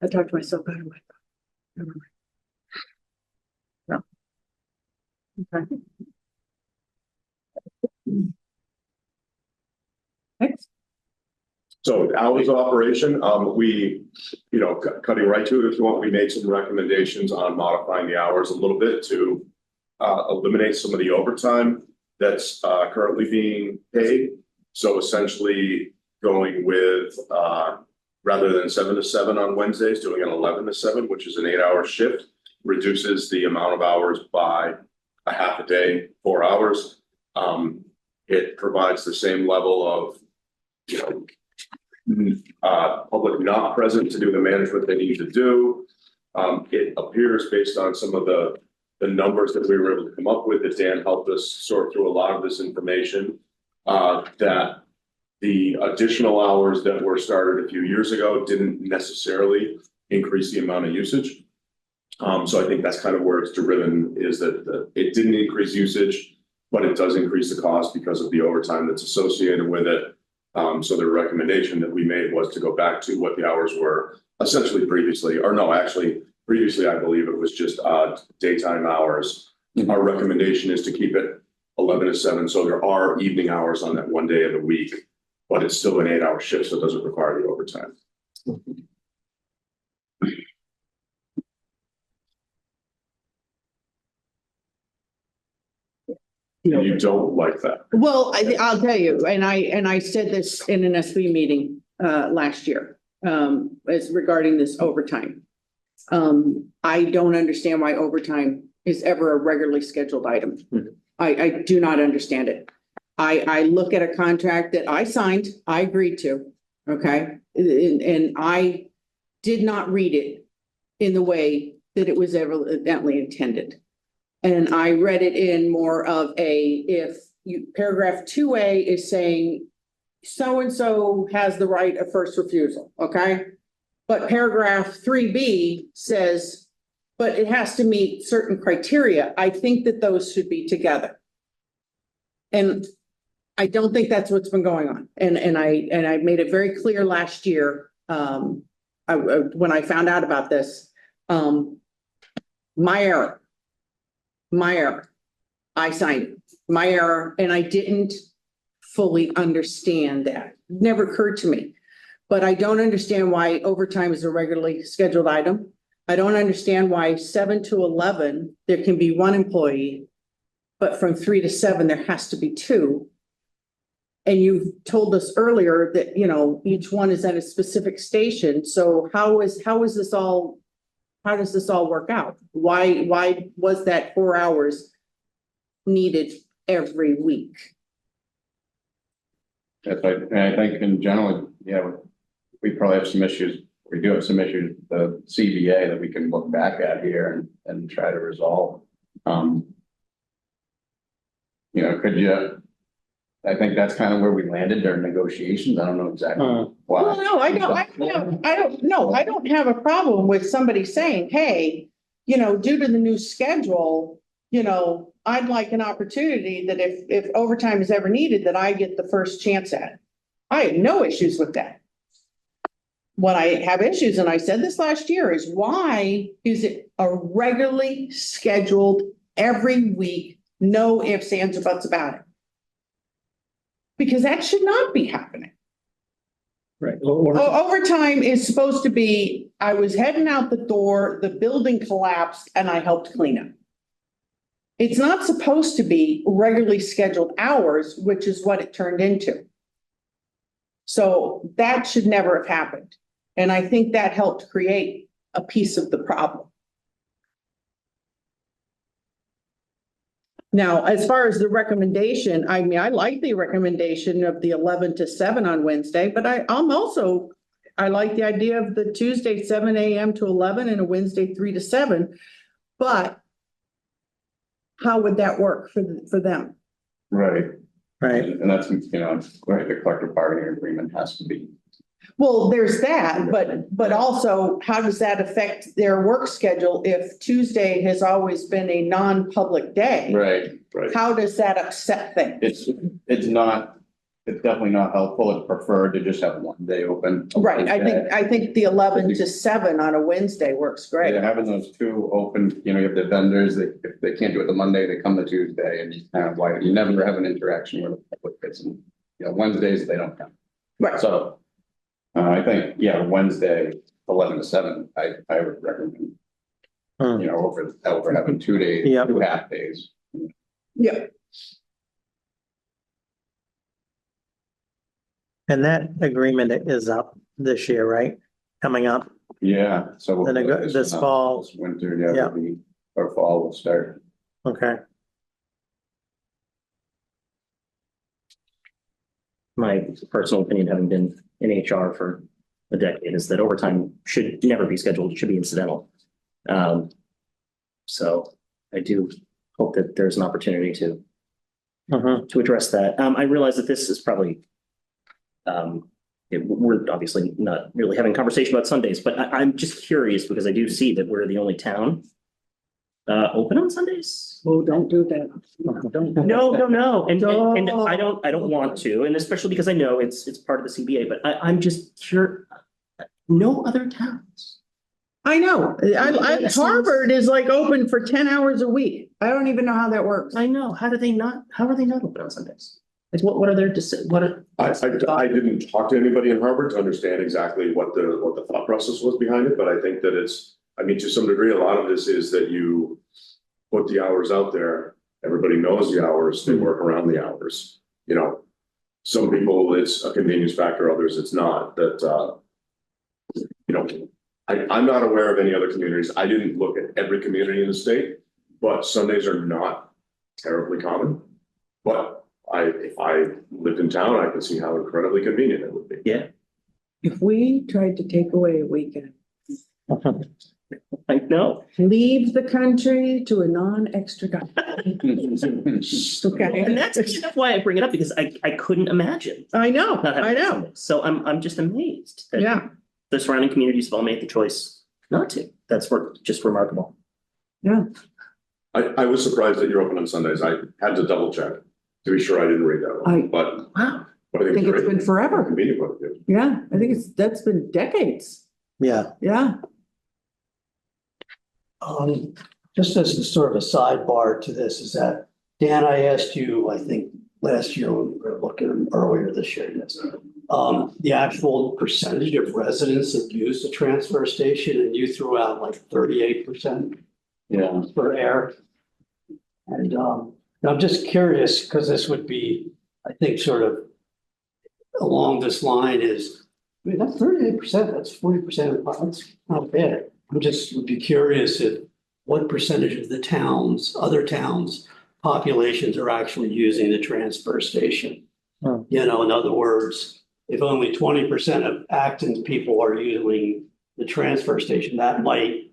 I talked to myself out of my. Never mind. No. Okay. Next. So hours of operation, we, you know, cutting right to it, if you want, we made some recommendations on modifying the hours a little bit to eliminate some of the overtime that's currently being paid. So essentially going with rather than 7 to 7 on Wednesdays, doing an 11 to 7, which is an 8-hour shift, reduces the amount of hours by a half a day, 4 hours. It provides the same level of, you know, public not present to do the management they need to do. It appears based on some of the numbers that we were able to come up with, that Dan helped us sort through a lot of this information, that the additional hours that were started a few years ago didn't necessarily increase the amount of usage. So I think that's kind of where it's driven, is that it didn't increase usage, but it does increase the cost because of the overtime that's associated with it. So the recommendation that we made was to go back to what the hours were essentially previously, or no, actually previously, I believe it was just daytime hours. Our recommendation is to keep it 11 to 7. So there are evening hours on that one day of the week, but it's still an 8-hour shift, so it doesn't require the overtime. You don't like that. Well, I'll tell you, and I said this in an SB meeting last year, as regarding this overtime. I don't understand why overtime is ever a regularly scheduled item. I do not understand it. I look at a contract that I signed, I agreed to, okay? And I did not read it in the way that it was evidently intended. And I read it in more of if paragraph 2A is saying so-and-so has the right of first refusal, okay? But paragraph 3B says, but it has to meet certain criteria. I think that those should be together. And I don't think that's what's been going on. And I made it very clear last year, when I found out about this, my error. I signed it, my error, and I didn't fully understand that. Never occurred to me. But I don't understand why overtime is a regularly scheduled item. I don't understand why 7 to 11, there can be one employee, but from 3 to 7, there has to be two. And you told us earlier that, you know, each one is at a specific station. So how is this all, how does this all work out? Why was that 4 hours needed every week? That's right. And I think in general, yeah, we probably have some issues. We do have some issues, the CBA that we can look back at here and try to resolve. You know, I think that's kind of where we landed during negotiations. I don't know exactly why. Well, no, I don't have a problem with somebody saying, hey, you know, due to the new schedule, you know, I'd like an opportunity that if overtime is ever needed, that I get the first chance at it. I have no issues with that. What I have issues, and I said this last year, is why is it a regularly scheduled every week, no ifs, ands, or buts about it? Because that should not be happening. Right. Overtime is supposed to be, I was heading out the door, the building collapsed, and I helped clean up. It's not supposed to be regularly scheduled hours, which is what it turned into. So that should never have happened. And I think that helped create a piece of the problem. Now, as far as the recommendation, I mean, I like the recommendation of the 11 to 7 on Wednesday, but I like the idea of the Tuesday, 7 a.m. to 11 and a Wednesday, 3 to 7. But how would that work for them? Right. Right. And that's, you know, right, the collective bargaining agreement has to be. Well, there's that, but also how does that affect their work schedule if Tuesday has always been a non-public day? Right. How does that upset things? It's definitely not helpful. It's preferred to just have one day open. Right, I think the 11 to 7 on a Wednesday works great. Yeah, having those two open, you know, you have the vendors that if they can't do it the Monday, they come the Tuesday and you kind of like, you never have an interaction with the public. It's, you know, Wednesdays, they don't come. Right. So I think, yeah, Wednesday, 11 to 7, I would recommend, you know, over having 2 days, Yep. 2 half days. Yeah. And that agreement is up this year, right? Coming up. Yeah, so. This fall. This winter, yeah, Yeah. will be, or fall will start. Okay. My personal opinion, having been in HR for a decade, is that overtime should never be scheduled. It should be incidental. So I do hope that there's an opportunity to address that. I realize that this is probably, we're obviously not really having a conversation about Sundays, but I'm just curious because I do see that we're the only town open on Sundays. Oh, don't do that. No. And No. I don't want to, and especially because I know it's part of the CBA, but I'm just curious. No other towns. I know, Harvard is like open for 10 hours a week. I don't even know how that works. I know. How are they not open on Sundays? Like what are their I didn't talk to anybody in Harvard to understand exactly what the thought process was behind it, but I think that I mean, to some degree, a lot of this is that you put the hours out there, everybody knows the hours, they work around the hours. You know, some people, it's a convenience factor, others it's not, that, you know, I'm not aware of any other communities. I didn't look at every community in the state, but Sundays are not terribly common. But if I lived in town, I could see how incredibly convenient it would be. Yeah. If we tried to take away a weekend, I know. leave the country to a non-extradited. Okay. And that's why I bring it up, because I couldn't imagine. I know, not having I know. Sundays. So I'm just amazed that Yeah, the surrounding communities have all made the choice not to. That's just remarkable. yeah. I was surprised that you're open on Sundays. I had to double check to be sure I didn't read that wrong, but Wow. I I think it's great. been forever. Convenient, but it is. Yeah, I think that's been decades. Yeah. Yeah. Just as a sort of a sidebar to this is that Dan, I asked you, I think, last year when we were looking earlier this year, yes. The actual percentage of residents that use the transfer station, and you threw out like 38% Yeah. for air. And I'm just curious, because this would be, I think, sort of along this line is, I mean, that's 38%, that's 40%, that's not bad. I'm just would be curious if what percentage of the towns, other towns, populations are actually using the transfer station. Hmm. You know, in other words, if only 20% of Acton's people are using the transfer station, that might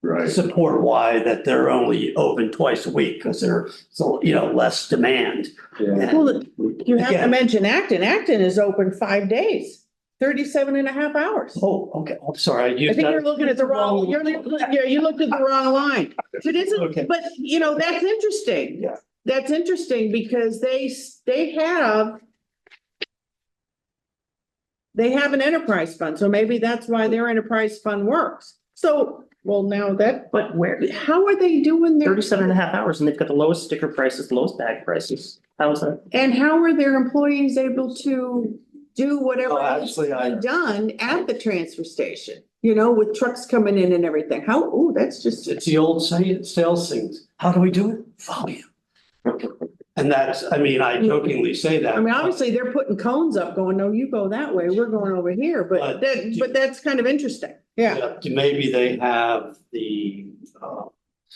Right. support why that they're only open twice a week, because there's, so, you know, less demand. Yeah. Well, you have to Again. mention Acton. Acton is open 5 days, 37 and a half hours. Oh, okay, I'm sorry, I I used think that. you're looking at the wrong, you looked at the wrong line. But Okay. isn't, but you know, that's interesting. Yeah. That's interesting because they have an enterprise fund, so maybe that's why their enterprise fund works. So, well, now that, But where, how are they doing their? 37 and a half hours and they've got the lowest sticker prices, lowest bag prices. How's that? And how are their employees able to do whatever Oh, needs actually, to be done at the transfer station? You know, with trucks coming in and everything. How, oh, that's just. It's the old sales things. How do we do it? Volume. And that's, I mean, I jokingly say that. I mean, obviously, they're putting cones up going, no, you go that way, we're going over here, but but that's kind of interesting. Yeah. Maybe they have the,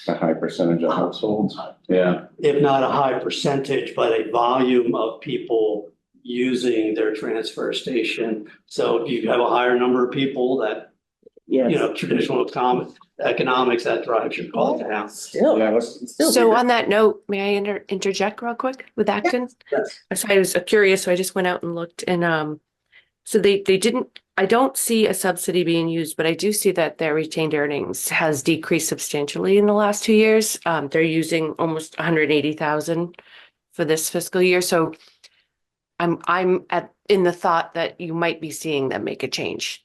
A high percentage of households. Yeah. if not a high percentage, but a volume of people using their transfer station. So if you have a higher number of people that, Yeah. you know, traditional economics, that drives your cost down. Still. Yeah, let's, So on that note, may I interject real quick with Acton? Yes. So I was curious, so I just went out and looked and so they didn't, I don't see a subsidy being used, but I do see that their retained earnings has decreased substantially in the last 2 years. They're using almost 180,000 for this fiscal year. So I'm in the thought that you might be seeing them make a change.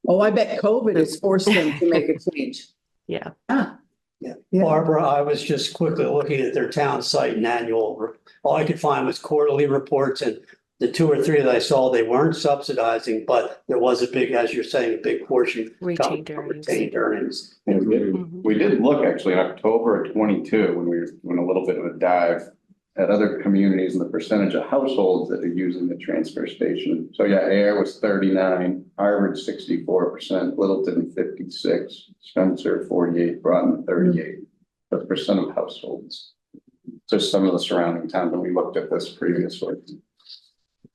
Oh, I bet COVID has forced them to make a change. Yeah. Ah, Yeah. Yeah. Barbara, I was just quickly looking at their town site and annual, all I could find was quarterly reports, and the 2 or 3 that I saw, they weren't subsidizing, but there was a big, as you're saying, a big portion. Retained earnings. Retained earnings. and Mhm. we did look actually in October of 22, when we were doing a little bit of a dive at other communities and the percentage of households that are using the transfer station. So yeah, Ayer was 39, Harvard 64%, Littleton 56, Spencer 48, Groton 38. The percent of households. So some of the surrounding towns, and we looked at this previously.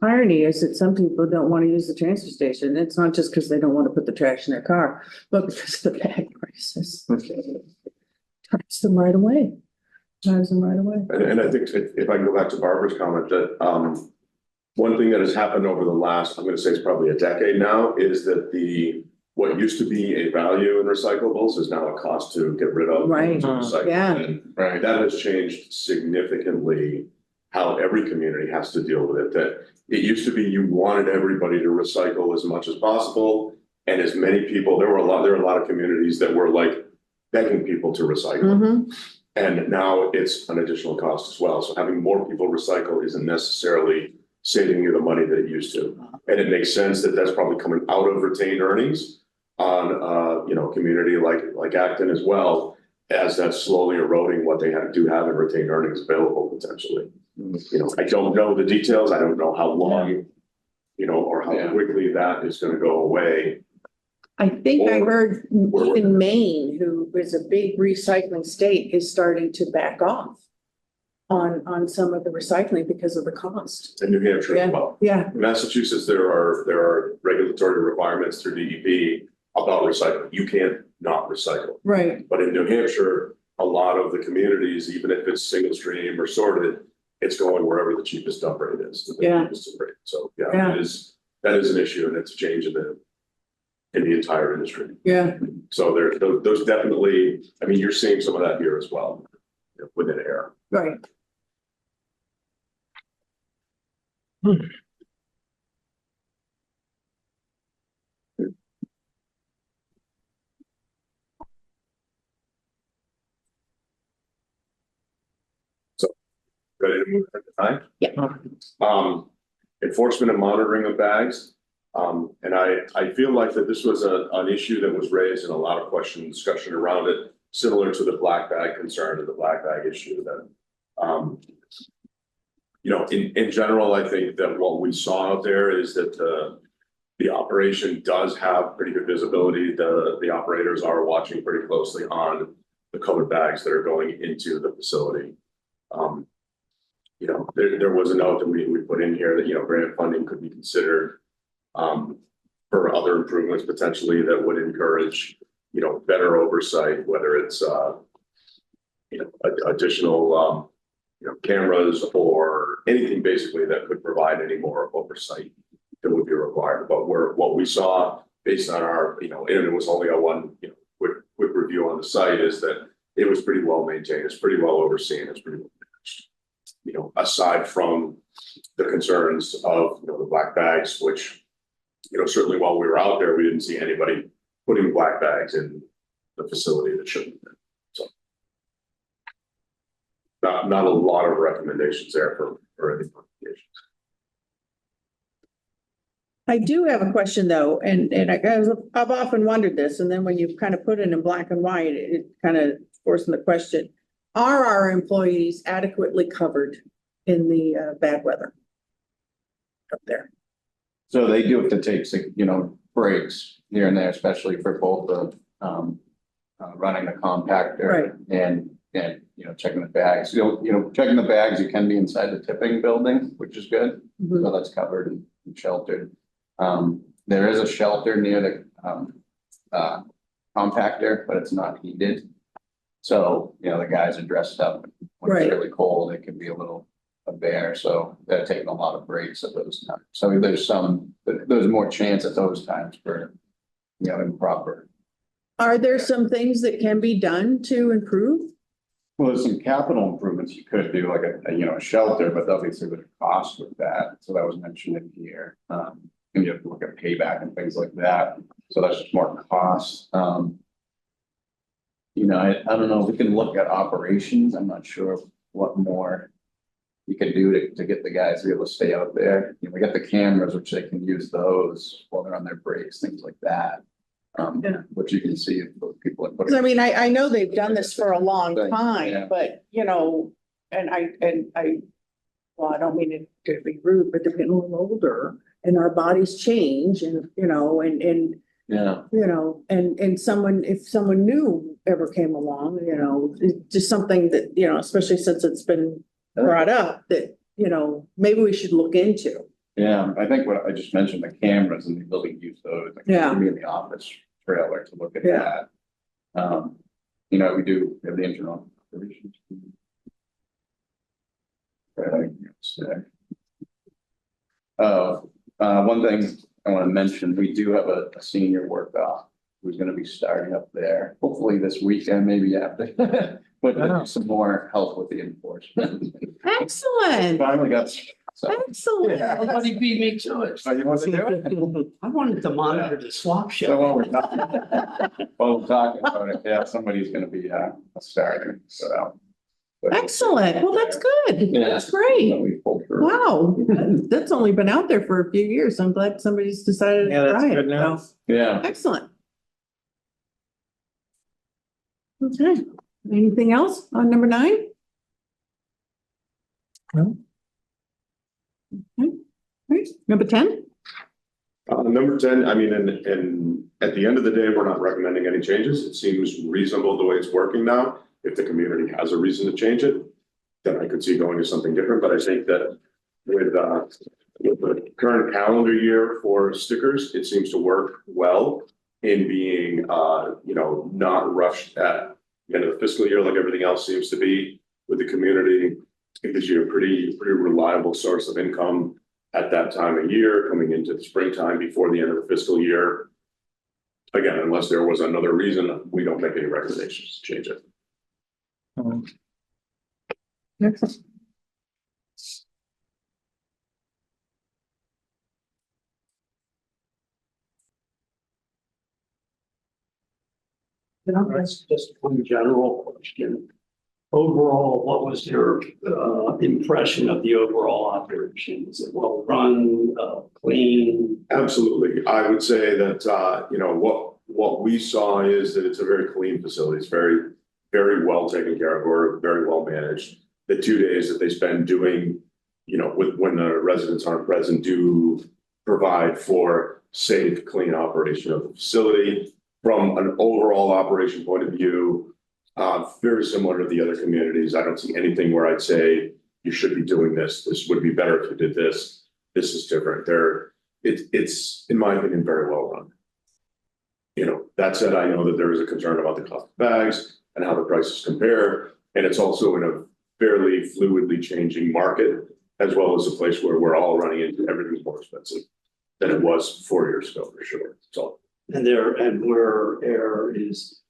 irony is that some people don't want to use the transfer station. It's not just because they don't want to put the trash in their car, but because of the bag prices. Drives them right away. And I think if I can go back to Barbara's comment, that one thing that has happened over the last, I'm gonna say it's probably a decade now, is that what used to be a value in recyclables is now a cost to get rid of. Right. to recycle. Yeah. And that has changed significantly how every community has to deal with it. That it used to be you wanted everybody to recycle as much as possible, and as many people, there were a lot of communities that were like begging people to recycle. Mhm. And now it's an additional cost as well. So having more people recycle isn't necessarily saving you the money that it used to. And it makes sense that that's probably coming out of retained earnings on, you know, a community like Acton as well, as that's slowly eroding what they do have in retained earnings available potentially. You know, I don't know the details. I don't know how long, you know, or how Yeah. quickly that is going to go away. I think I Or- heard even Maine, who is a big recycling state, is starting to back off on some of the recycling because of the cost. In New Hampshire as Yeah, well. yeah, Massachusetts, there are regulatory requirements through DEP about recycling. You can't not recycle. right. But in New Hampshire, a lot of the communities, even if it's single stream or sorted, it's going wherever the cheapest dump rate is. the Yeah. cheapest rate. So, yeah, Yeah. that is an issue, and it's a change in the entire industry. Yeah, So those definitely, I mean, you're seeing some of that here as well, you know, within Air. right. Ready to move at the time? Yeah. Enforcement and monitoring of bags. And I feel like that this was an issue that was raised in a lot of question and discussion around it, similar to the black bag concern and the black bag issue that, in general, I think that what we saw out there is that the operation does have pretty good visibility. The operators are watching pretty closely on the colored bags that are going into the facility. There was a note that we put in here that, grant funding could be considered for other improvements potentially that would encourage, better oversight, whether it's, additional, cameras or anything basically that could provide any more oversight that would be required. But what we saw based on our, and it was only a one, quick review on the site, is that it was pretty well maintained. It's pretty well overseen. It's pretty well managed. Aside from the concerns of, the black bags, which, certainly while we were out there, we didn't see anybody putting black bags in the facility that shouldn't have been. So not a lot of recommendations there for any modifications. I do have a question though, and I've often wondered this, and then when you kind of put it in black and white, it kind of forcing the question: are our employees adequately covered in the bad weather up there? So they do have to take, breaks here and there, especially for both the, running the compactor and, checking the bags. Checking the bags, you can be inside the tipping building, which is good. Mhm. So that's covered and sheltered. There is a shelter near the, compactor, but it's not heated. So, the guys are dressed up when it's Right. really cold. It can be a little bare, so they're taking a lot of breaks at those times. So there's more chance at those times for, improper. Are there some things that can be done to improve? Well, there's some capital improvements you could do, like a shelter, but obviously there's a cost with that. So that was mentioned in here. And you have to look at payback and things like that. So that's just more cost. I don't know, we can look at operations. I'm not sure what more you can do to get the guys to be able to stay out there. We got the cameras, which they can use those while they're on their breaks, things like that. Yeah. Which you can see if those people are 'Cause putting. I mean, I know they've done this for a long Yeah. time, but well, I don't mean it to be rude, but they're getting a little older and our bodies change and, Yeah. and if someone new ever came along, it's just something that, especially since it's been brought up that, maybe we should look into. Yeah, I think what I just mentioned, the cameras and the ability to use those. Like, Yeah. be in the office trailer to look at Yeah. that. We do have the internal operations. One thing I want to mention, we do have a senior work off who's going to be starting up there, hopefully this weekend, maybe after. But to do some more help with the enforcement. Excellent, Finally got. So. excellent. Nobody beat me to it. Oh, you want to do it? I wanted to monitor the swap So show. while we're talking about it, yeah, somebody's gonna be starting, so. Excellent. Well, that's good. Yeah. That's great. So we pulled through. Wow, that's only been out there for a few years. I'm glad somebody's decided Yeah, to that's try good it. news. So, Yeah, excellent. Okay, anything else on number 9? No. Okay. Right. Number 10? Number 10, I mean, and at the end of the day, we're not recommending any changes. It seems reasonable the way it's working now. If the community has a reason to change it, then I could see going to something different. But I think that with the current calendar year for stickers, it seems to work well in being, not rushed at the end of the fiscal year like everything else seems to be with the community. It gives you a pretty reliable source of income at that time of year, coming into the springtime before the end of the fiscal year. Again, unless there was another reason, we don't make any recommendations to change it. Excellent. That's just one general question. overall, what was your impression of the overall operation? Is it well run, clean? Absolutely. I would say that, what we saw is that it's a very clean facility. It's very, very well taken care of, or very well managed. The 2 days that they spend doing, when the residents aren't present, do provide for safe, clean operation of the facility. From an overall operation point of view, very similar to the other communities. I don't see anything where I'd say you should be doing this. This would be better if you did this. This is different. It's in my opinion, very well run. That said, I know that there is a concern about the cost of bags and how the prices compare. And it's also in a fairly fluidly changing market, as well as a place where we're all running into everything's more expensive than it was 4 years ago, for sure. So. And where Ayer is,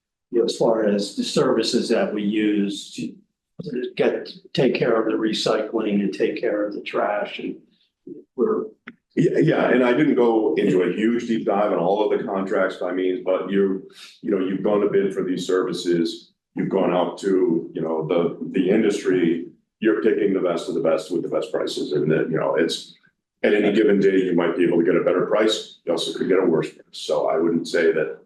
as far as the services that we use to take care of the recycling and take care of the trash, and we're. Yeah, and I didn't go into a huge deep dive on all of the contracts by means, but you've gone to bid for these services, you've gone out to, the industry, you're picking the best of the best with the best prices, and that, it's at any given day, you might be able to get a better price. You also could get a worse price. So I wouldn't say that,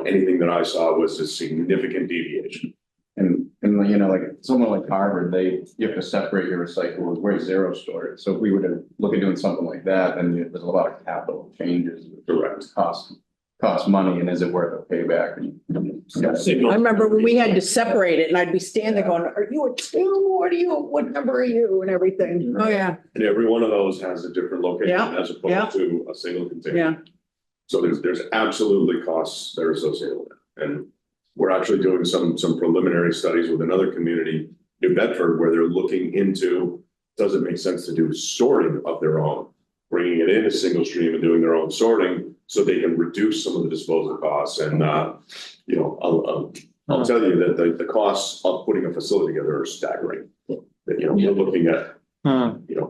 anything that I saw was a significant deviation. And like someone like Harvard, you have to separate your recyclables. We're zero storage. So if we were to look at doing something like that, then there's a lot of capital changes. Correct. Cost money, and is it worth a payback? I remember when we had to separate it and I'd be standing going, are you a two? What number are you? And everything. Oh, yeah. And every one of those has a different location Yeah, as yeah. opposed to a single container. Yeah. So there's absolutely costs that are associated with it. And we're actually doing some preliminary studies with another community, New Bedford, where they're looking into, does it make sense to do sorting of their own, bringing it in a single stream and doing their own sorting so they can reduce some of the disposal costs. And, I'll tell you that the costs of putting a facility together are staggering. We're looking at, $20 to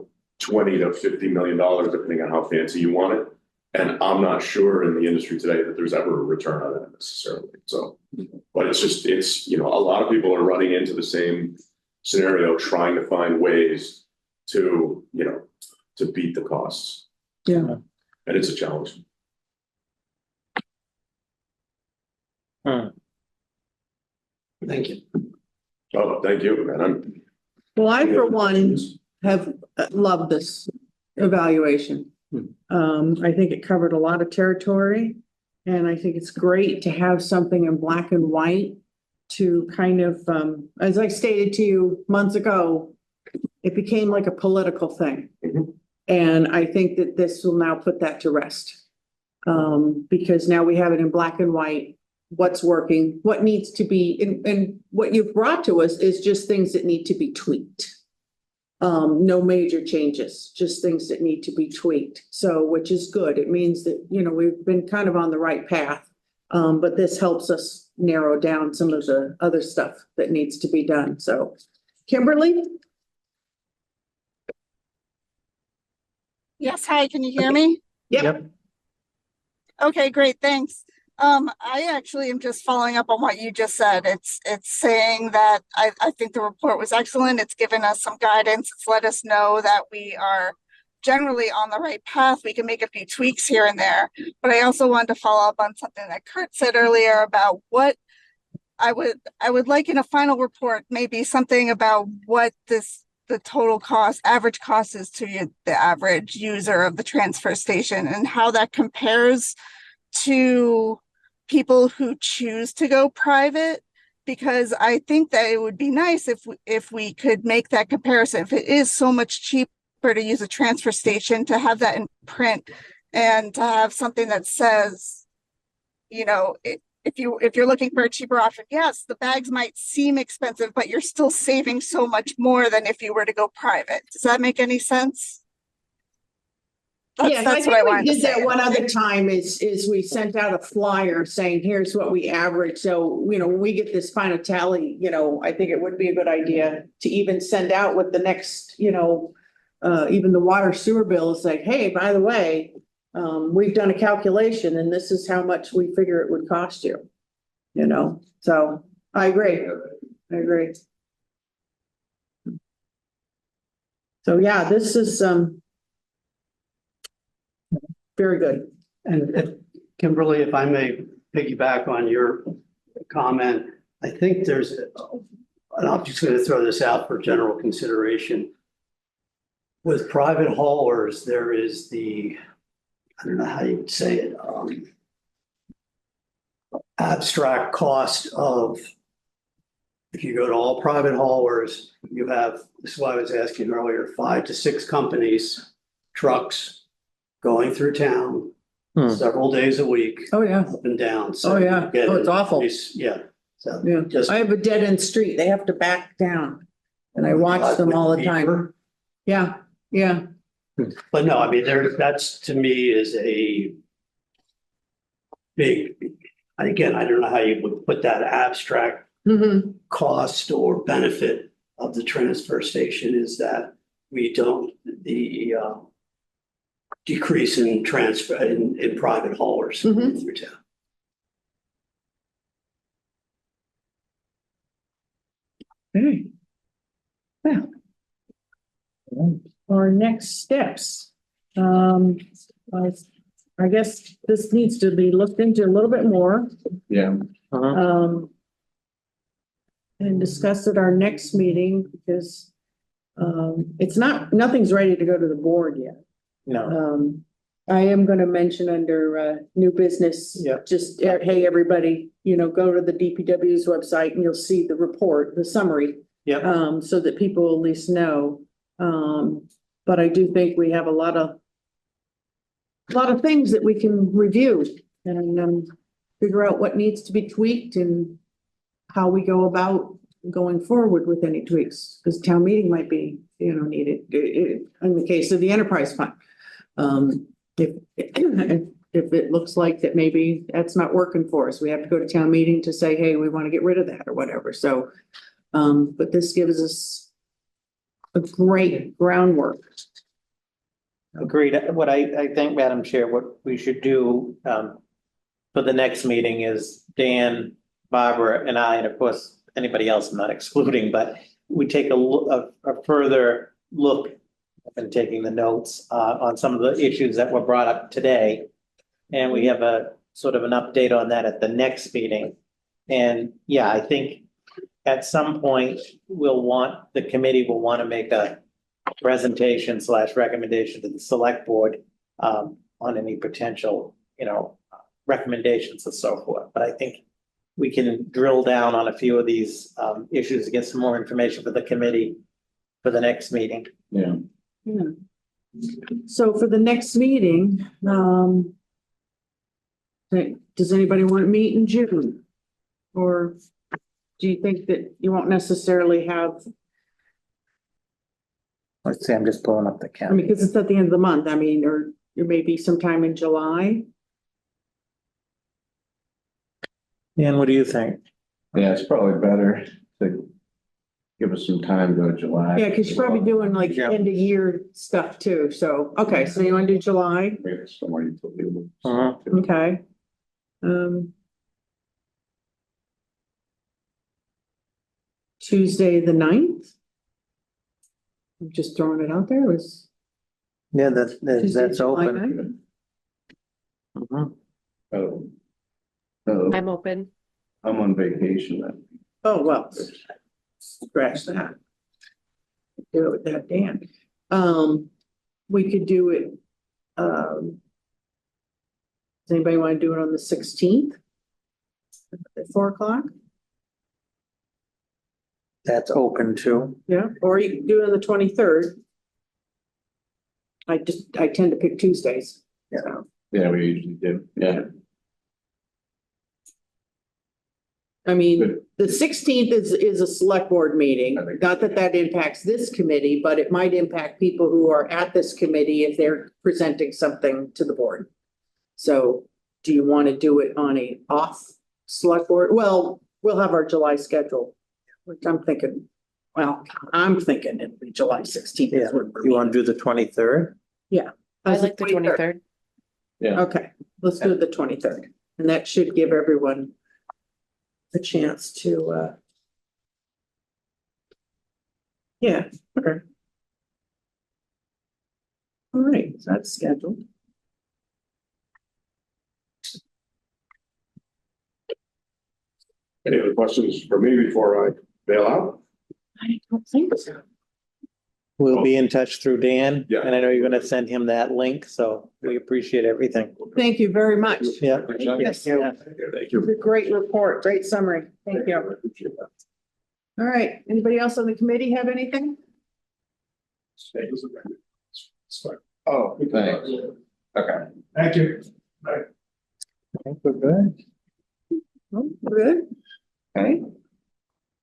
$50 million, depending on how fancy you want it. And I'm not sure in the industry today that there's ever a return on that necessarily. So, but it's, a lot of people are running into the same scenario, trying to find ways to, to beat the costs. Yeah. And it's a challenge. Thank you. Oh, thank you, man. Well, I, for one, have loved this evaluation. I think it covered a lot of territory, and I think it's great to have something in black and white to kind of, as I stated to you months ago, it became like a political thing. Mhm. And I think that this will now put that to rest. Because now we have it in black and white, what's working, what needs to be, and what you've brought to us is just things that need to be tweaked. No major changes, just things that need to be tweaked. So, which is good. It means that, we've been kind of on the right path. But this helps us narrow down some of the other stuff that needs to be done. So, Kimberly? Yes, hi, can you hear me? Yep. Okay, great, thanks. I actually am just following up on what you just said. It's saying that I think the report was excellent. It's given us some guidance. It's let us know that we are generally on the right path. We can make a few tweaks here and there. But I also wanted to follow up on something that Kurt said earlier about what I would like in a final report, maybe something about what the total cost, average cost is to the average user of the transfer station, and how that compares to people who choose to go private, because I think that it would be nice if we could make that comparison. If it is so much cheaper to use a transfer station, to have that in print and to have something that says, if you're looking for a cheaper option, yes, the bags might seem expensive, but you're still saving so much more than if you were to go private. Does that make any sense? Yes, I That's what I think we wanted to did say. that one other time is we sent out a flyer saying, here's what we average. So, when we get this final tally, I think it would be a good idea to even send out with the next, even the water sewer bills, like, hey, by the way, we've done a calculation and this is how much we figure it would cost you, so I agree. So yeah, this is, very good. And Kimberly, if I may piggyback on your comment, I think there's, and I'm just going to throw this out for general consideration. With private haulers, there is I don't know how you would say it, abstract cost of, if you go to all private haulers, you have, this is why I was asking earlier, 5 to 6 companies, trucks going through town several days a week, Oh, yeah. up and down. So Oh, yeah. you get Oh, it's awful. Yeah. So Yeah. just. I have a dead end street. They have to back down and I watch them all the time. Yeah, yeah. But no, I mean, that's to me is a big, again, I don't know how you would put that abstract Mm-hmm. cost or benefit of the transfer station is that we don't, the decrease in transfer in private haulers Mhm. through town. Okay. Yeah. Our next steps. I guess this needs to be looked into a little bit more. Yeah. And discussed at our next meeting because it's nothing's ready to go to the board yet. No, I am gonna mention under new business. Yeah. Just, hey, everybody, go to the DPW's website and you'll see the report, the summary. Yep. So that people at least know. But I do think we have a lot of things that we can review and figure out what needs to be tweaked and how we go about going forward with any tweaks, because town meeting might be, needed, in the case of the enterprise fund. If it looks like that maybe that's not working for us, we have to go to town meeting to say, hey, we want to get rid of that or whatever, so. But this gives us a great groundwork. agreed. What I think, Madam Chair, what we should do for the next meeting is Dan, Barbara and I, and of course, anybody else I'm not excluding, but we take a further look. I've been taking the notes on some of the issues that were brought up today. And we have a sort of an update on that at the next meeting. And yeah, I think at some point the committee will want to make a presentation / recommendation to the select board on any potential, recommendations and so forth. But I think we can drill down on a few of these issues to get some more information for the committee for the next meeting. Yeah. Yeah. So for the next meeting, does anybody want to meet in June? Or do you think that you won't necessarily have, Let's see, I'm just pulling up the I calendar. mean, because it's at the end of the month, or there may be sometime in July? Dan, what do you think? Yeah, it's probably better to give us some time to go to July. Yeah, because you're probably doing like Yeah. end of year stuff too, so, okay, so you want to do July? Maybe somewhere you put people. Okay. Tuesday, the 9th? I'm just throwing it out there, was. Yeah, Tuesday, that's July open. 9th? Mhm. Oh. Oh, I'm open. I'm on vacation then. Oh, well, scratch that. Do it with that, Dan. We could do it, does anybody want to do it on the 16th? At 4:00? That's open too. Yeah, or you can do it on the 23rd. I tend to pick Tuesdays. So, Yeah, we usually do. Yeah. I mean, Good. the 16th is a select board meeting. I think- Not that that impacts this committee, but it might impact people who are at this committee if they're presenting something to the board. So do you want to do it on a off select board? Well, we'll have our July schedule, which I'm thinking it'll be July 16th. Yeah, you want to do the 23rd? I like the 23rd. Yeah. Okay, let's do the 23rd, and that should give everyone a chance to, yeah, okay. All right, so that's scheduled. Any other questions for me before I bail out? I don't think so. We'll be in touch through Dan. Yeah. And I know you're gonna send him that link, so we appreciate everything. Thank you very much. Yeah. Yes, Yeah. Thank you. great report, great summary. Thank you. All right, anybody else on the committee have anything? Oh, thanks. Okay. Thank you. I think we're good. Oh, good. Okay.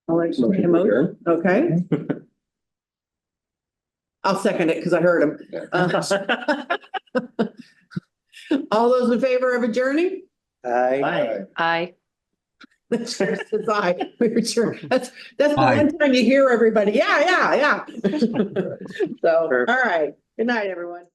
I'll let you make a motion. Okay. I'll second it because I heard him. All those in favor of adjourning? Aye. Aye. That's says aye. We're sure. That's the Aye. one time you hear everybody. Yeah. So, all Perfect. right. Good night, everyone.